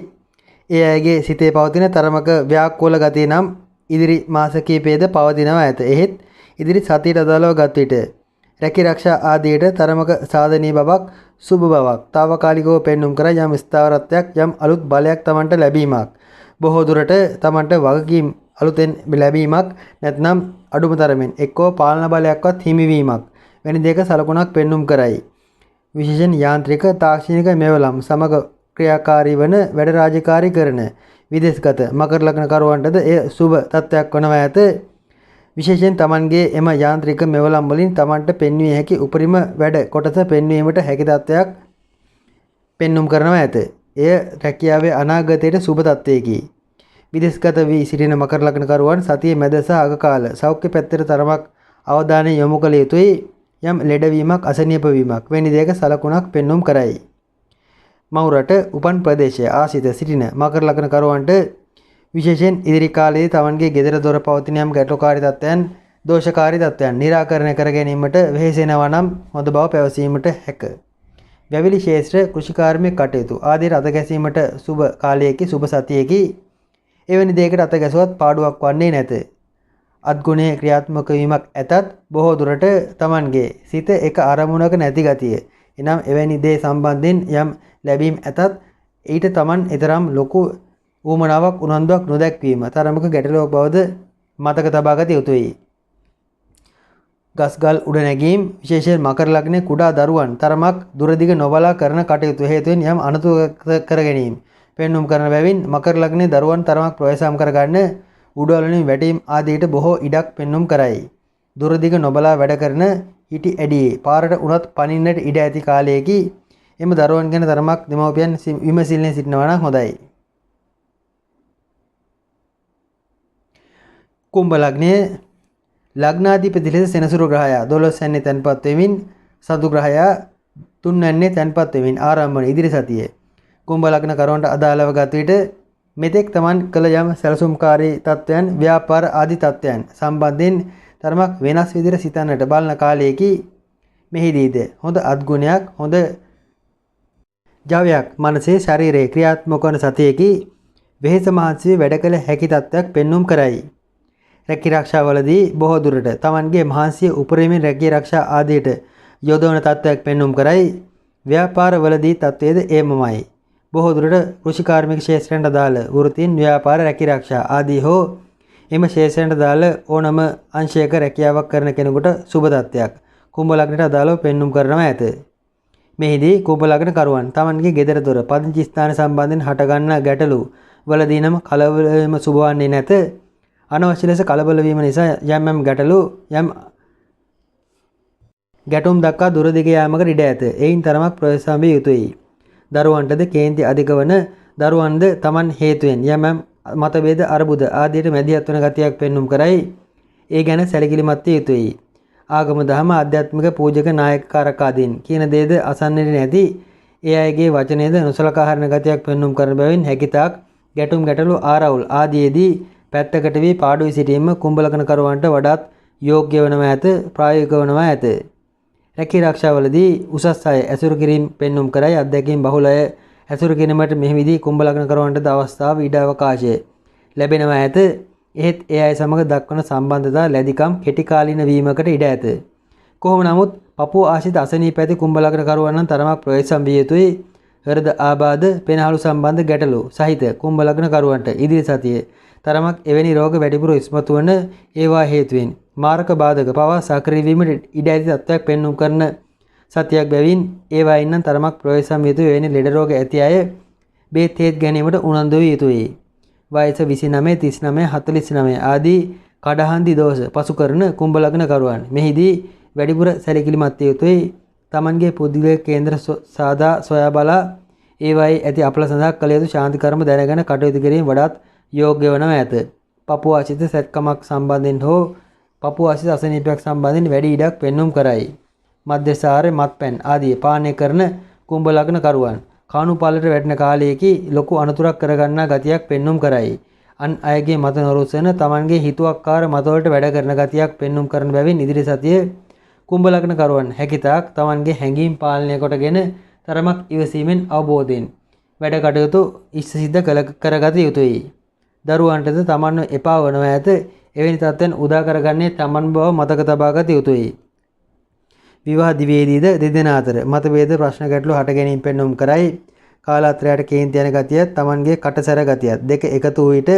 ඒ අයගේ සිතේ පවතින තරමක ව්‍යාකූල ගතිය නම් ඉදිරි මාස කිහිපයේද පවතිනවා ඇත. එහෙත් ඉදිරි සතියට අදාළව ගත් විට රැකී ආරක්ෂා ආදියට තරමක සාධනීය බවක් සුබ බවක් తాවකාලිකව පෙන්눔 කර යම් ස්ථාවරත්වයක් යම් අලුත් බලයක් Tamanට ලැබීමක් බොහෝ දුරට තමන්ට වගකීම් අලුතෙන් ලැබීමක් නැත්නම් අඩුම තරමින් එක්කෝ පාලන බලයක්වත් හිමිවීමක් වැනි දෙක සලකුණක් පෙන්눔 කරයි. විශේෂයෙන් යාන්ත්‍රික තාක්ෂණික මෙවලම් සමග ක්‍රියාකාරී වන වැඩ රාජකාරී කරන විදේශගත මකර ලග්න කරුවන්ටද එය සුබ තත්ත්වයක් වනවා ඇත. විශේෂයෙන් තමන්ගේ එම යාන්ත්‍රික මෙවලම් වලින් තමන්ට පෙන්විය හැකි උපරිම වැඩ කොටස පෙන්වීමට හැකි තත්ත්වයක් පෙන්눔 කරනවා ඇත. එය රැකියාවේ අනාගතයට සුබ තත්ත්වයකි. විදේශගත වී සිටින මකර ලග්න කරුවන් සතියේ මැද සහ අග කාල සෞඛ්‍ය පැත්තට තරමක් අවධානය යොමු කළ යුතුයි. යම් ලෙඩවීමක් අසනීප වීමක් වැනි දෙයක සලකුණක් පෙන්눔 කරයි. මවුරට උපන් ප්‍රදේශය ආසිත සිටින මකර ලග්න කරුවන්ට විශේෂයෙන් ඉදිරි කාලයේ තමන්ගේ ගෙදර දොර පවතින යම් ගැටලුකාරී තත්ත්වයන් දෝෂකාරී තත්ත්වයන් निराකරණය කර ගැනීමට වෙහෙසෙනවා නම් හොඳ බව පැවසීමට හැක. වැවිලි ශේෂ්ත්‍ර කෘෂිකාර්මික කටයුතු ආදී අත ගැසීමට සුබ කාලයේකි සුබ සතියේකි. එවැනි දෙයකට අත ගැසුවත් පාඩුවක් වන්නේ නැත. අත්ගුණයේ ක්‍රියාත්මක වීමක් ඇතත් බොහෝ දුරට තමන්ගේ සිත එක අරමුණක නැති ගතිය. එනම් එවැනි දේ සම්බන්ධයෙන් යම් ලැබීම් ඇතත් ඊට තමන් ඊතරම් ලොකු ඌමනාවක් උනන්දුවක් නොදැක්වීම තරමක ගැටලුවක් බවද මතක තබා ගත යුතුයි. ගස්ගල් උඩ නැගීම් විශේෂයෙන් මකර ලග්නයේ කුඩා දරුවන් තරමක් දුරදිග නොබලා කරන කටයුතු හේතුවෙන් යම් අනතුරු කර ගැනීම පෙන්눔 කරන බැවින් මකර ලග්නයේ දරුවන් තරමක් ප්‍රවේශම් කරගන්න උඩවලින් වැටීම් ආදීට බොහෝ ඉඩක් පෙන්눔 කරයි. දුරදිග නොබලා වැඩ කරන හිටි ඇඩියේ පාරට උනත් පනින්නට ඉඩ ඇති කාලයේකි. එම දරුවන් ගැන තරමක් දෙමව්පියන් විමසිල්ලෙන් සිටිනවා නම් හොඳයි. කුම්භ ලග්නයේ ලග්නාධිපති ලෙස සෙනසුරු ග්‍රහයා 12 යන්නේ තැන්පත් වෙමින් සතු ග්‍රහයා 3 යන්නේ තැන්පත් වෙමින් ආරම්භ වන ඉදිරි සතියේ කුම්භ ලග්න කරවන්ට අදාළව ගත විට මෙතෙක් තමන් කළ යම් සැලසුම්කාරී තත්ත්වයන් ව්‍යාපාර ආදී තත්ත්වයන් සම්බන්ධයෙන් තරමක් වෙනස් විදිහට සිතන්නට බලන කාලයේකි. මෙහිදීද හොඳ අත්ගුණයක් හොඳ ජවයක් මනසේ ශරීරයේ ක්‍රියාත්මක වන සතියේකි වෙහෙස මහන්සිය වැඩ කළ හැකි තත්ත්වයක් පෙන්눔 කරයි. රැකී ආරක්ෂාවලදී බොහෝ දුරට තමන්ගේ මහන්සිය උපරිමයෙන් රැකී ආරක්ෂා ආදියට යොදවන තත්ත්වයක් පෙන්눔 කරයි. ව්‍යාපාරවලදී තත්ත්වයේද එමමයි. බොහෝ දුරට කෘෂිකාර්මික ක්ෂේත්‍රයට අදාළ වෘත්තීන් ව්‍යාපාර රැකී ආරක්ෂා ආදී හෝ එම ක්ෂේත්‍රයට අදාළ ඕනම අංශයක රැකියාවක් කරන කෙනෙකුට සුබ තත්ත්වයක් කුම්භ ලග්නයට අදාළව පෙන්눔 කරනවා ඇත. මෙහිදී කුම්භ ලග්න කරුවන් තමන්ගේ ගෙදර දොර පදිංචි ස්ථාන සම්බන්ධයෙන් හටගන්නා ගැටලු වලදී නම් කලබල වීම සුබ වන්නේ නැත. අනවශ්‍ය ලෙස කලබල වීම නිසා යම් ගැටලු යම් ගැටුම් දක්වා දුර දිග යාමකට ඉඩ ඇත. එයින් තරමක් ප්‍රවේශම් විය යුතුයි. දරුවන්ටද කේන්ති අධික වන දරුවන්ද තමන් හේතුවෙන් යම් මතභේද අර්බුද ආදියට මැදිහත් වන ගතියක් පෙන්눔 කරයි. ඒ ගැන සැලකිලිමත් විය යුතුයි. ආගම දහම ආධ්‍යාත්මික පූජක නායක කාරකාදීන් කියන දේද අසන්නට නැති ඒ අයගේ වචනයේද නොසලකා හරින ගතියක් පෙන්눔 කරන බැවින් හැකිතාක් ගැටුම් ගැටලු ආරවුල් ආදීදී පැත්තකට වී පාඩු වී සිටීම කුම්භ ලග්න කරුවන්ට වඩාත් යෝග්‍ය වනවා ඇත ප්‍රායෝගික වනවා ඇත. රැකී ආරක්ෂාවලදී උසස් අය ඇසුරු කිරීම පෙන්눔 කරයි. අධ්‍යක්ෂින් බහුල අය ඇසුරු කිරීමට මෙහිදී කුම්භ ලග්න කරුවන්ට අවස්ථාව ඉඩ අවකාශය ලැබෙනවා ඇත. එහෙත් ඒ අය සමග දක්වන සම්බන්ධතා ලැබිකම් කෙටි කාලීන වීමකට ඉඩ ඇත. කොහොම නමුත් පපුව ආශ්‍රිත අසනීප ඇති කුම්භ ලග්න කරුවන් නම් තරමක් ප්‍රවේශම් විය යුතුයි. හෘද ආබාධ පෙනහළු සම්බන්ධ ගැටලු සහිත කුම්භ ලග්න කරුවන්ට ඉදිරි සතියේ තරමක් එවැනි රෝග වැඩිපුර ඉස්මතු වන ඒවා හේතුවෙන් මාරක බාධක පවා සක්‍රිය වීමට ඉඩ ඇති තත්ත්වයක් පෙන්눔 කරන සතියක් බැවින් ඒවා ඉන්න තරමක් ප්‍රවේශම් විය යුතු එවැනි ලෙඩ රෝග ඇති අය බේත් හේත් ගැනීමට උනන්දු විය යුතුයි. වයස 29 39 49 ආදී කඩහන්දි දෝෂ පසු කරන කුම්භ ලග්න කරුවන් මෙහිදී වැඩිපුර සැලකිලිමත් විය යුතුයි. තමන්ගේ පුද්ගලික කේන්ද්‍ර සාදා සොයා බලා ඒවායේ ඇති අපල සඳහා කළ යුතු ශාන්ති කර්ම දැනගෙන කටයුතු කිරීම වඩාත් යෝග්‍ය වනවා ඇත. පපුව ආශ්‍රිත සැත්කමක් සම්බන්ධයෙන් හෝ පපුව ආශ්‍රිත අසනීපයක් සම්බන්ධයෙන් වැඩි ඉඩක් පෙන්눔 කරයි. මධ්‍යසාරේ මත්පැන් ආදී පානය කරන කුම්භ ලග්න කරුවන් කාණුපාලට වැටෙන කාලයේදී ලොකු අනතුරක් කරගන්නා ගතියක් පෙන්눔 කරයි. අන් අයගේ මත නොරුසන තමන්ගේ හිතුවක්කාර මතවලට වැඩ කරන ගතියක් පෙන්눔 කරන බැවින් ඉදිරි සතියේ කුම්භ ලග්න කරුවන් හැකිතාක් තමන්ගේ හැඟීම් පාලනය කොටගෙන තරමක් ඉවසීමෙන් අවබෝධයෙන් වැඩ කටයුතු ඉස්සසිද්ධ කරගත යුතුයි. දරුවන්ටද තමන්ව එපා වනවා ඇත. එවැනි තත්ත්වයන් උදා කරගන්නේ තමන් බව මතක තබා ගත යුතුයි. විවාහ දිවියේදීද දෙදෙනා අතර මතභේද ප්‍රශ්න ගැටලු හට ගැනීම පෙන්눔 කරයි. කාලාත්‍රයට කේන්ති යන ගතියත් Tamanගේ කටසැර ගතියත් දෙක එකතු වූ විට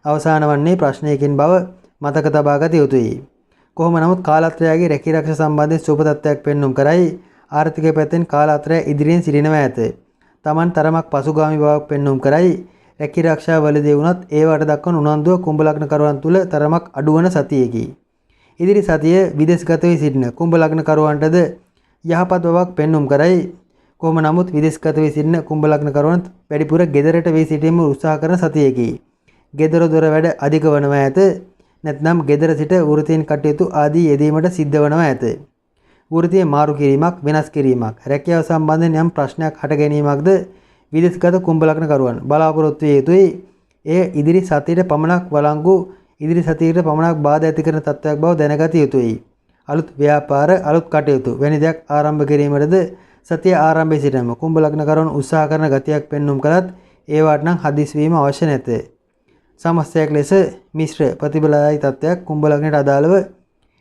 අවසාන වන්නේ ප්‍රශ්නයකින් බව මතක තබා ගත යුතුයි. කොහොම නමුත් කාලාත්‍රයගේ රැකිරක්ෂා සම්බන්ධයෙන් සුබ තත්ත්වයක් පෙන්눔 කරයි. ආර්ථික පැත්තෙන් කාලාත්‍රය ඉදිරියෙන් සිටිනවා ඇත. Taman තරමක් පසුගාමී බවක් පෙන්눔 කරයි. රැකිරක්ෂා වලදී වුණත් ඒවට දක්වන උනන්දුව කුම්භ ලග්න කරුවන් තුල තරමක් අඩුවන සතියකි. ඉදිරි සතිය විදේශගත වී සිටින කුම්භ ලග්න කරුවන්ටද යහපත් බවක් පෙන්눔 කරයි. කොහොම නමුත් විදේශගත වී සිටින කුම්භ ලග්න කරුවන් වැඩිපුර ගෙදරට වී සිටීම උත්සාහ කරන සතියකි. ගෙදර දොර වැඩ අධික වනවා ඇත. නැත්නම් ගෙදර සිට වෘත්තීන් කටයුතු ආදී යෙදීමට සිද්ධ වනවා ඇත. වෘත්තිය මාරු කිරීමක් වෙනස් කිරීමක් රැකියාව සම්බන්ධයෙන් යම් ප්‍රශ්නයක් හට ගැනීමක්ද විදේශගත කුම්භ ලග්න කරුවන් බලාපොරොත්තු විය යුතුයි. එය ඉදිරි සතියේ පමණක් වළංගු ඉදිරි සතියේ පමණක් බාධා ඇති කරන තත්ත්වයක් බව දැනගත යුතුයි. අලුත් ව්‍යාපාර අලුත් කටයුතු වැනි දෙයක් ආරම්භ කිරීමටද සතිය ආරම්භයේ සිටම කුම්භ ලග්න කරුවන් උත්සාහ කරන ගතියක් පෙන්눔 කළත් ඒවට නම් හදිස් වීම අවශ්‍ය නැත. සමස්තයක් ලෙස මිශ්‍ර ප්‍රතිබලයි තත්ත්වයක් කුම්භ ලග්නයට අදාළව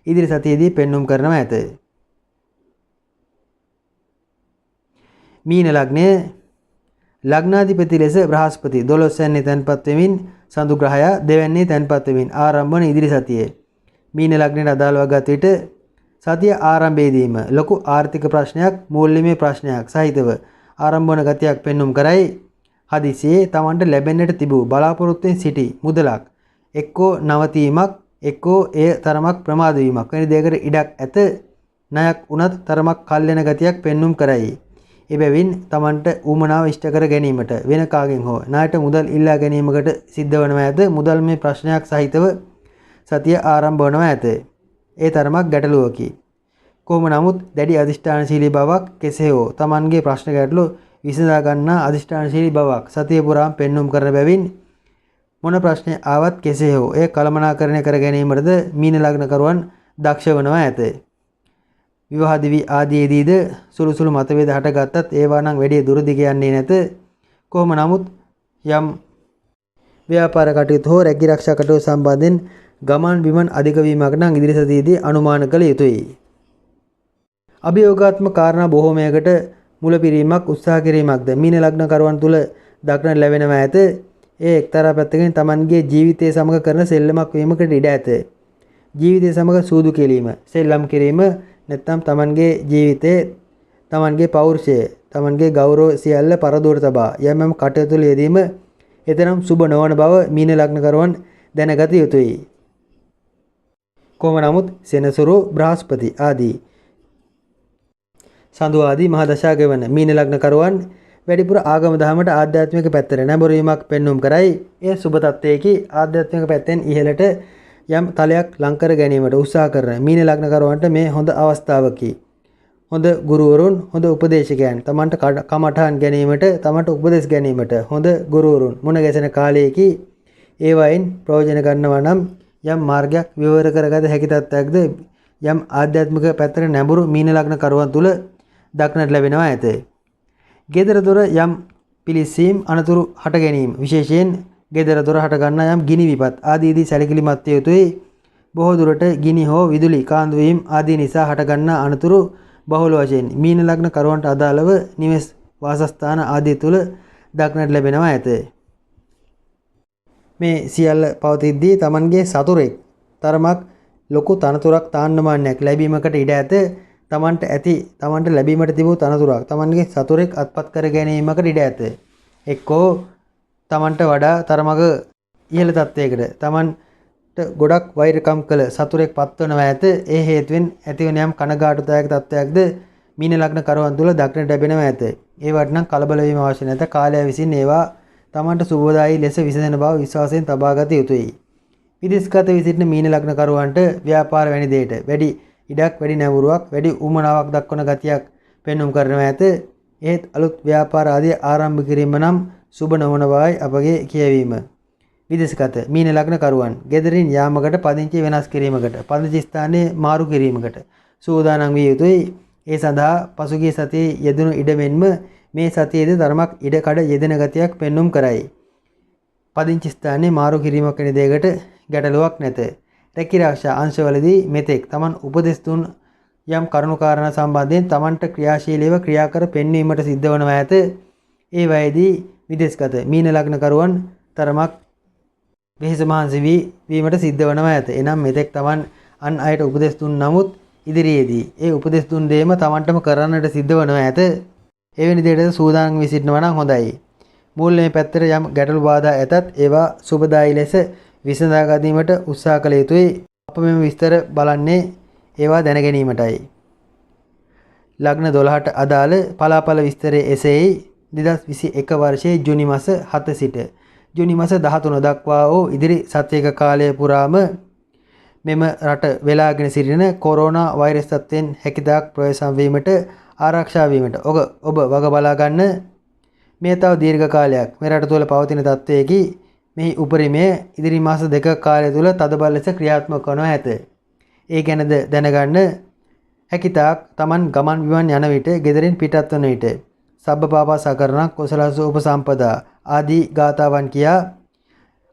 ඉදිරි සතියේදී පෙන්눔 කරනවා ඇත. මීන ලග්නය ලග්නාධිපති ලෙස බ්‍රහස්පති 12 වෙනි තැන්පත් වෙමින් සඳු ග්‍රහයා දෙවැන්නේ තැන්පත් වෙමින් ආරම්භ වන ඉදිරි සතියේ මීන ලග්නයට අදාළව ගත විට සතිය ආරම්භයේදීම ලොකු ආර්ථික ප්‍රශ්නයක් මූල්‍යමය ප්‍රශ්නයක් සහිතව ආරම්භ වන ගතියක් පෙන්눔 කරයි. හදිසියේ Tamanට ලැබෙන්නට තිබූ බලාපොරොත්තුෙන් සිටි මුදලක් එක්කෝ නවතීමක් එක්කෝ එය තරමක් ප්‍රමාද වීමක් වැනි දෙයකට ඉඩක් ඇත. ණයක් උනත් තරමක් කල් යන ගතියක් පෙන්눔 කරයි. එබැවින් Tamanට ඌමනාව ඉෂ්ට කර ගැනීමට වෙන කාගෙන් හෝ ණයට මුදල් ඉල්ලා ගැනීමකට සිද්ධ වනවා ඇත. මුදල් මේ ප්‍රශ්නයක් සහිතව සතිය ආරම්භ වනවා ඇත. ඒ තරමක් ගැටලුවකි. කොහොම නමුත් දැඩි අධිෂ්ඨානශීලී බවක් කෙසේ හෝ Tamanගේ ප්‍රශ්න ගැටලු විසඳා ගන්නා අධිෂ්ඨානශීලී බවක් සතිය පුරාම පෙන්눔 කරන බැවින් මොන ප්‍රශ්නය ආවත් කෙසේ හෝ එය කළමනාකරණය කර ගැනීමටද මීන ලග්න කරුවන් දක්ෂ වනවා ඇත. විවාහ දිවි ආදීදීද සුළු මතභේද හටගත්තත් ඒවා නම් වැඩි දුර දිග යන්නේ නැත. කොහොම නමුත් යම් ව්‍යාපාර කටයුතු හෝ රැකිරක්ෂා කටයුතු සම්බන්ධයෙන් ගමන් බිමන් අධික වීමක් නම් ඉදිරි සතියේදී අනුමාන කළ යුතුයි. අභියෝගාත්මක කාරණා බොහෝමයකට මුලපිරීමක් උත්සාහ කිරීමක්ද මීන ලග්න කරුවන් තුල දක්නට ලැබෙනවා ඇත. ඒ එක්තරා පැත්තකින් Tamanගේ ජීවිතය සමග කරන සෙල්ලමක් වීමකට ඉඩ ඇත. ජීවිතය සමග සූදු කෙලීම සෙල්ලම් කිරීම නැත්නම් Tamanගේ ජීවිතයේ Tamanගේ පෞරුෂය Tamanගේ ගෞරව සියල්ල පරදෝර තබා යම් කටයුතු වල යෙදීම එතරම් සුබ නොවන බව මීන ලග්න කරුවන් දැනගත යුතුයි. කොහොම නමුත් සෙනසුරු බ්‍රහස්පති ආදී සඳු ආදී මහා දශා ගෙවන මීන ලග්න කරුවන් වැඩිපුර ආගම දහමට ආධ්‍යාත්මික පැත්තට නැඹුරීමක් පෙන්눔 කරයි. ඒ සුබ තත්ත්වයේකි ආධ්‍යාත්මික පැත්තෙන් ඉහළට යම් තලයක් ලං කර ගැනීමට උත්සාහ කරන මීන ලග්න කරුවන්ට මේ හොඳ අවස්ථාවකි. හොඳ ගුරුවරුන් හොඳ උපදේශකයන් Tamanට කමඨාන් ගැනීමට Tamanට උපදෙස් ගැනීමට හොඳ ගුරුවරුන් මුණ ගැසෙන කාලයේකි. ඒ වයින් ප්‍රයෝජන ගන්නවා නම් යම් මාර්ගයක් විවර කරගත හැකි තත්ත්වයක්ද යම් ආධ්‍යාත්මික පැත්තට නැඹුරු මීන ලග්න කරුවන් තුල දක්නට ලැබෙනවා ඇත. ගෙදර දොර යම් පිලිසීම් අනතුරු හට ගැනීම විශේෂයෙන් ගෙදර දොර හට ගන්නා යම් ගිනි විපත් ආදීදී සැලකිලිමත් විය යුතුයි. බොහෝ දුරට ගිනි හෝ විදුලි කාන්දු වීම ආදී නිසා හට ගන්නා අනතුරු බහුල වශයෙන් මීන ලග්න කරුවන්ට අදාළව නිවෙස් වාසස්ථාන ආදී තුල දක්නට ලැබෙනවා ඇත. මේ සියල්ල පවතිද්දී Tamanගේ සතුරෙක් තරමක් ලොකු තනතුරක් තාන්නමානයක් ලැබීමකට ඉඩ ඇත. Tamanට ලැබීමට තිබූ තනතුරක් Tamanගේ සතුරෙක් අත්පත් කර ගැනීමකට ඉඩ ඇත. එක්කෝ Tamanට වඩා තරමක ඉහළ තත්ත්වයකට Tamanට ගොඩක් වෛරකම් කළ සතුරෙක් පත්වනවා ඇත. ඒ හේතුවෙන් ඇතිවන යම් කනගාටුදායක තත්ත්වයක්ද මීන ලග්න කරුවන් තුල දක්නට ලැබෙනවා ඇත. ඒවට නම් කලබල වීම අවශ්‍ය නැත. කාලය විසින් ඒවා Tamanට සුබදායී ලෙස විසඳෙන බව විශ්වාසයෙන් තබා ගත යුතුයි. විදේශගත වී සිටින මීන ලග්න කරුවන්ට ව්‍යාපාර වැනි දෙයට වැඩි ඉඩක් වැඩි නැඹුරුවක් වැඩි උමනාවක් දක්වන ගතියක් පෙන්눔 කරනවා ඇත. ඒත් අලුත් ව්‍යාපාර ආදී ආරම්භ කිරීම නම් සුබ නොවන බවයි අපගේ කියවීම. විදේශගත මීන ලග්න කරුවන් ගෙදරින් යාමකට පදිංචි වෙනස් කිරීමකට පදිංචි ස්ථානයේ මාරු කිරීමකට සූදානම් විය යුතුයි. ඒ සඳහා පසුගිය සතියේ යෙදුණු ඉඩමෙන්ම මේ සතියේදී තරමක් ඉඩකඩ යෙදෙන ගතියක් පෙන්눔 කරයි. පදිංචි ස්ථානයේ මාරු කිරීමක් වෙන දෙයකට ගැටලුවක් නැත. රැකිරක්ෂා අංශවලදී මෙතෙක් Taman උපදෙස් දුන් යම් කරුණු කාරණා සම්බන්ධයෙන් Tamanට ක්‍රියාශීලීව ක්‍රියා කර පෙන්වීමට සිද්ධ වනවා ඇත. ඒ වයේදී විදේශගත මීන ලග්නකරුවන් තරමක් වෙහෙස මහන්සි වීමට සිද්ධ වනවා ඇත. එනම් මෙතෙක් Taman අන් අයට උපදෙස් දුන් නමුත් ඉදිරියේදී ඒ උපදෙස් දුන් දේම Tamanටම කරන්නට සිද්ධ වනවා ඇත. එවැනි දෙයකට සූදානම් වී සිටිනවා නම් හොඳයි. මූල්‍යමය පැත්තට යම් ගැටලු බාධා ඇතත් ඒවා සුබදායී ලෙස විසඳා ගැනීමට උත්සාහ කළ යුතුයි. අප මෙම විස්තර බලන්නේ ඒවා දැන ගැනීමටයි. ලග්න 12ට අදාළ පලාපල විස්තරයේ එසේයි. 2021 වර්ෂයේ ජුනි මාස 7 සිට ජුනි මාස 13 දක්වා වූ ඉදිරි සතියක කාලය පුරාම මෙම රට වෙලාගෙන සිටින කොරෝනා වෛරස් තත්ත්වයෙන් හැකිතාක් ප්‍රවේශම් වීමට ආරක්ෂා වීමට ඔබ වග බලා ගන්න. මේ තව දීර්ඝ කාලයක් මේ රට තුළ පවතින තත්ත්වයකි. මෙහි උපරිමය ඉදිරි මාස 2ක කාලය තුළ තදබල ලෙස ක්‍රියාත්මක වනු ඇත. ඒ ගැනද දැනගන්න හැකිතාක් Taman ගමන් විමන් යන විට ගෙදරින් පිටත් වන විට සබ්බපාපා සකරණ කුසලස උපසම්පදා ආදී ගාථාවන් කියා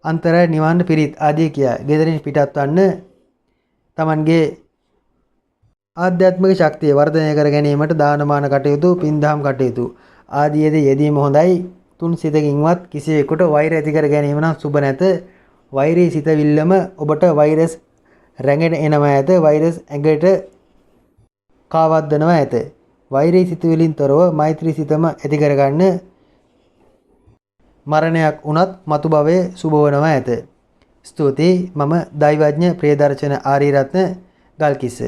අන්තරය නිවන්න පිරිත් ආදී කියා ගෙදරින් පිටත් වන්න Tamanගේ ආධ්‍යාත්මික ශක්තිය වර්ධනය කර ගැනීමට දානමාන කටයුතු පින්දහම් කටයුතු ආදීද යෙදීම හොඳයි. තුන් සිතකින්වත් කිසිවෙකුට වෛර ඇති කර ගැනීම නම් සුබ නැත. වෛරී සිතවිල්ලම ඔබට වෛරස් රැගෙන එනවා ඇත. වෛරස් ඇඟට කාවද්දනවා ඇත. වෛරී සිතවිලින් තොරව මෛත්‍රී සිතම ඇති කරගන්න. මරණයක් වුණත් මතු භවයේ සුබ වනවා ඇත. ස්තුතියි. මම දෛවඥ ප්‍රියදර්ශන ආරියරත්න ගල්කිස්ස.